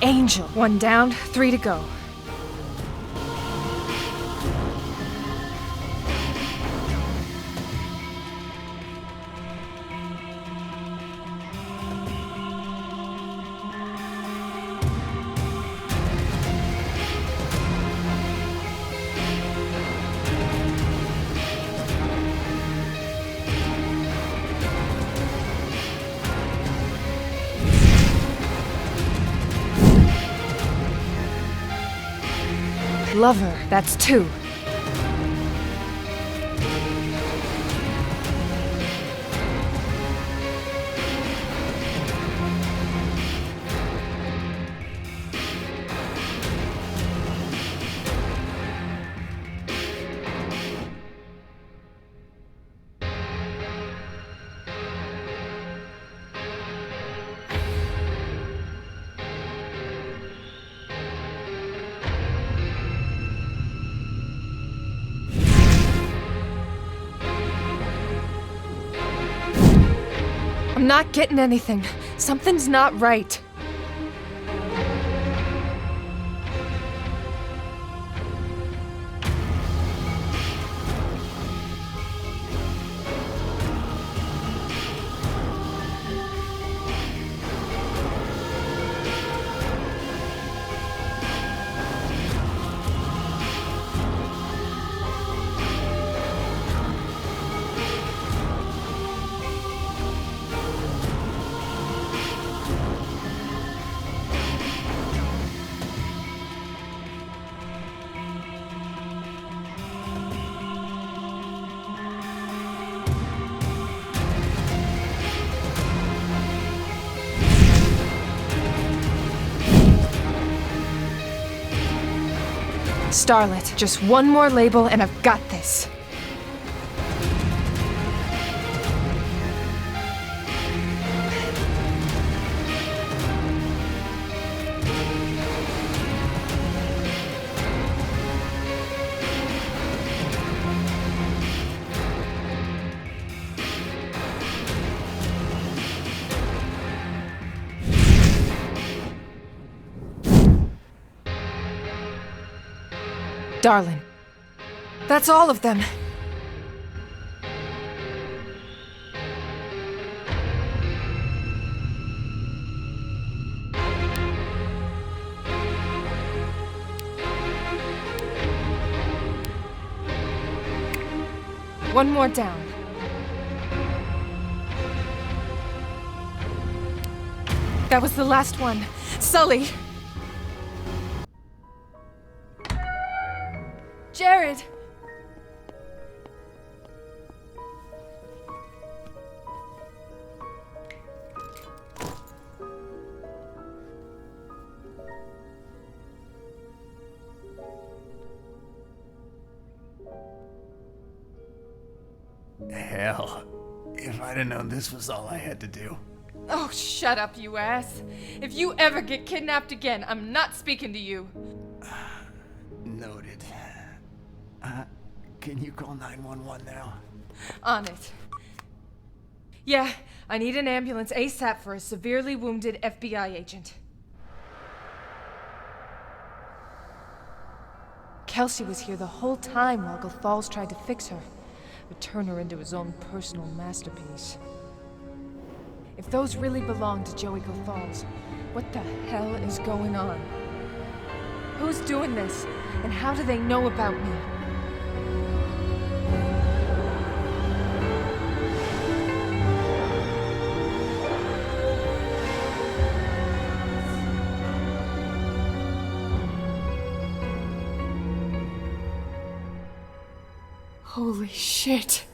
Angel. 1 down, 3 to go. Lover, that's 2. I'm not getting anything. Something's not right. Starlet, just one more label and I've got this. Darling, that's all of them. One more down. That was the last one. Sully! Jared! Hell, if I'd have known this was all I had to do. Oh, shut up, you ass. If you ever get kidnapped again, I'm not speaking to you. Noted. Can you call 911 now? On it. Yeah, I need an ambulance ASAP for a severely wounded FBI agent. Kelsey was here the whole time while Gothals tried to fix her, but turn her into his own personal masterpiece. If those really belong to Joey Gothals, what the hell is going on? Who's doing this, and how do they know about me? Holy shit.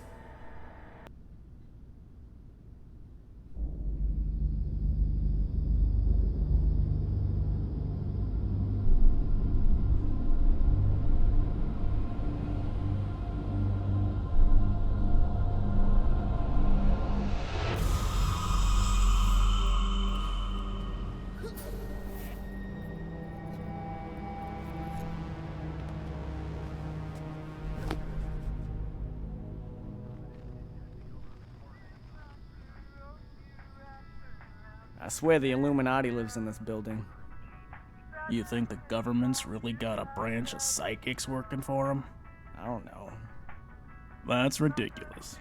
I swear the Illuminati lives in this building. You think the government's really got a branch of psychics working for them? I don't know. That's ridiculous.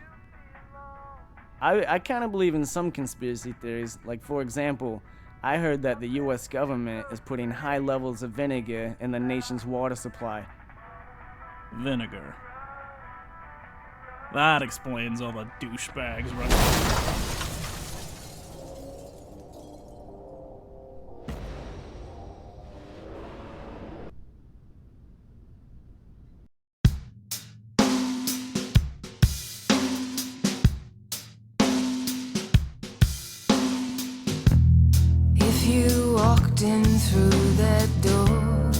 I kind of believe in some conspiracy theories. Like, for example, I heard that the US government is putting high levels of vinegar in the nation's water supply. Vinegar. That explains all the douchebags running. In through that door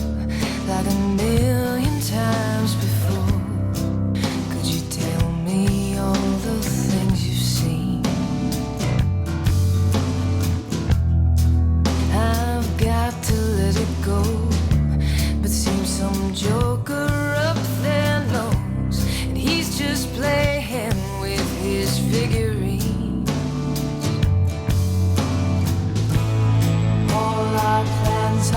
like a million times before. Could you tell me all the things you've seen? I've got to let it go, but seems some joker up there knows, and he's just playing with his figurines. All our plans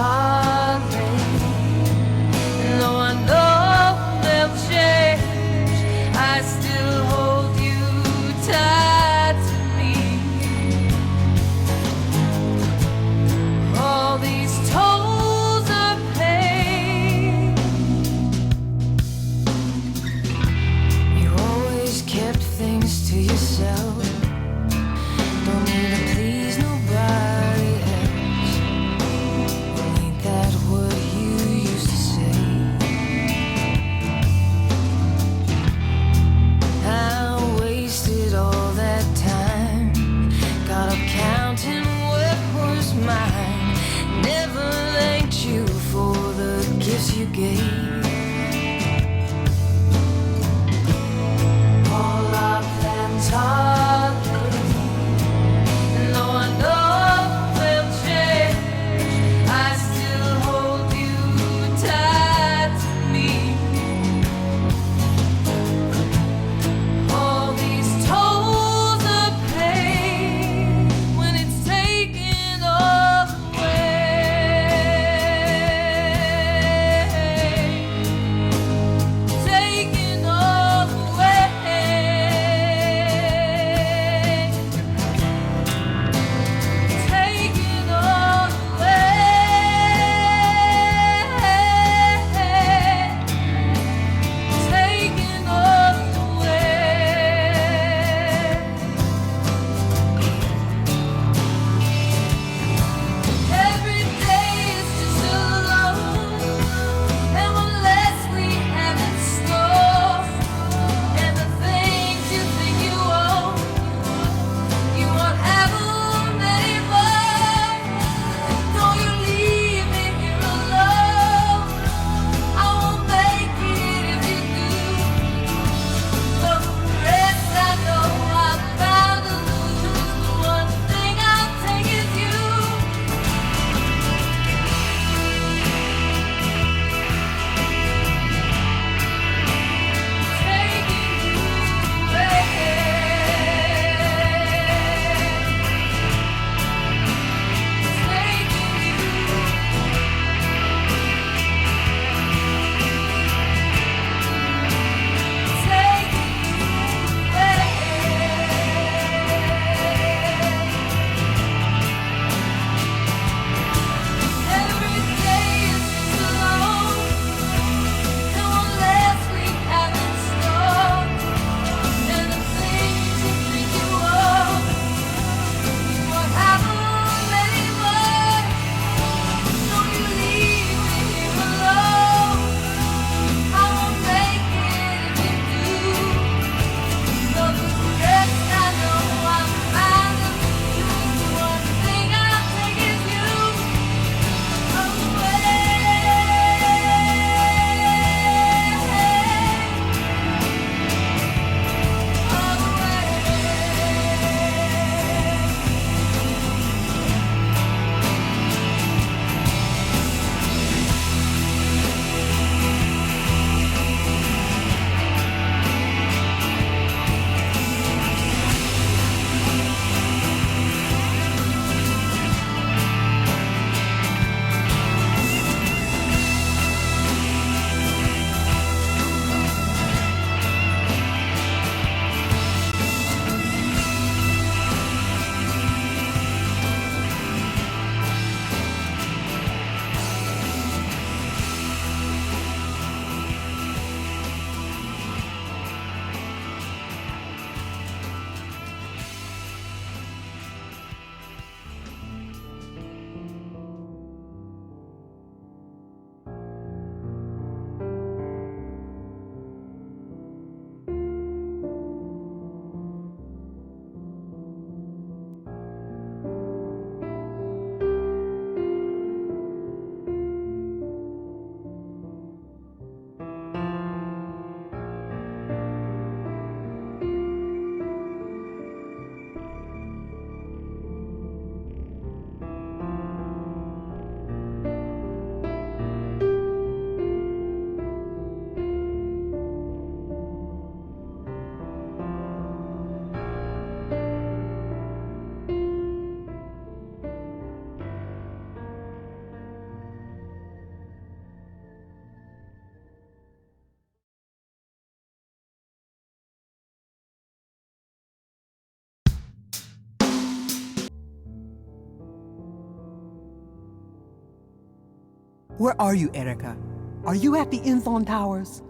Where are you, Erica? Are you at the Inthon Towers?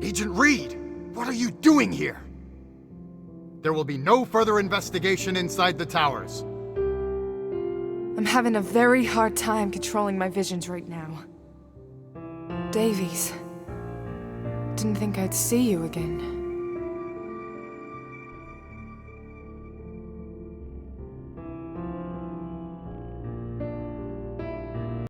Agent Reed, what are you doing here? There will be no further investigation inside the towers. I'm having a very hard time controlling my visions right now. Davies. Didn't think I'd see you again.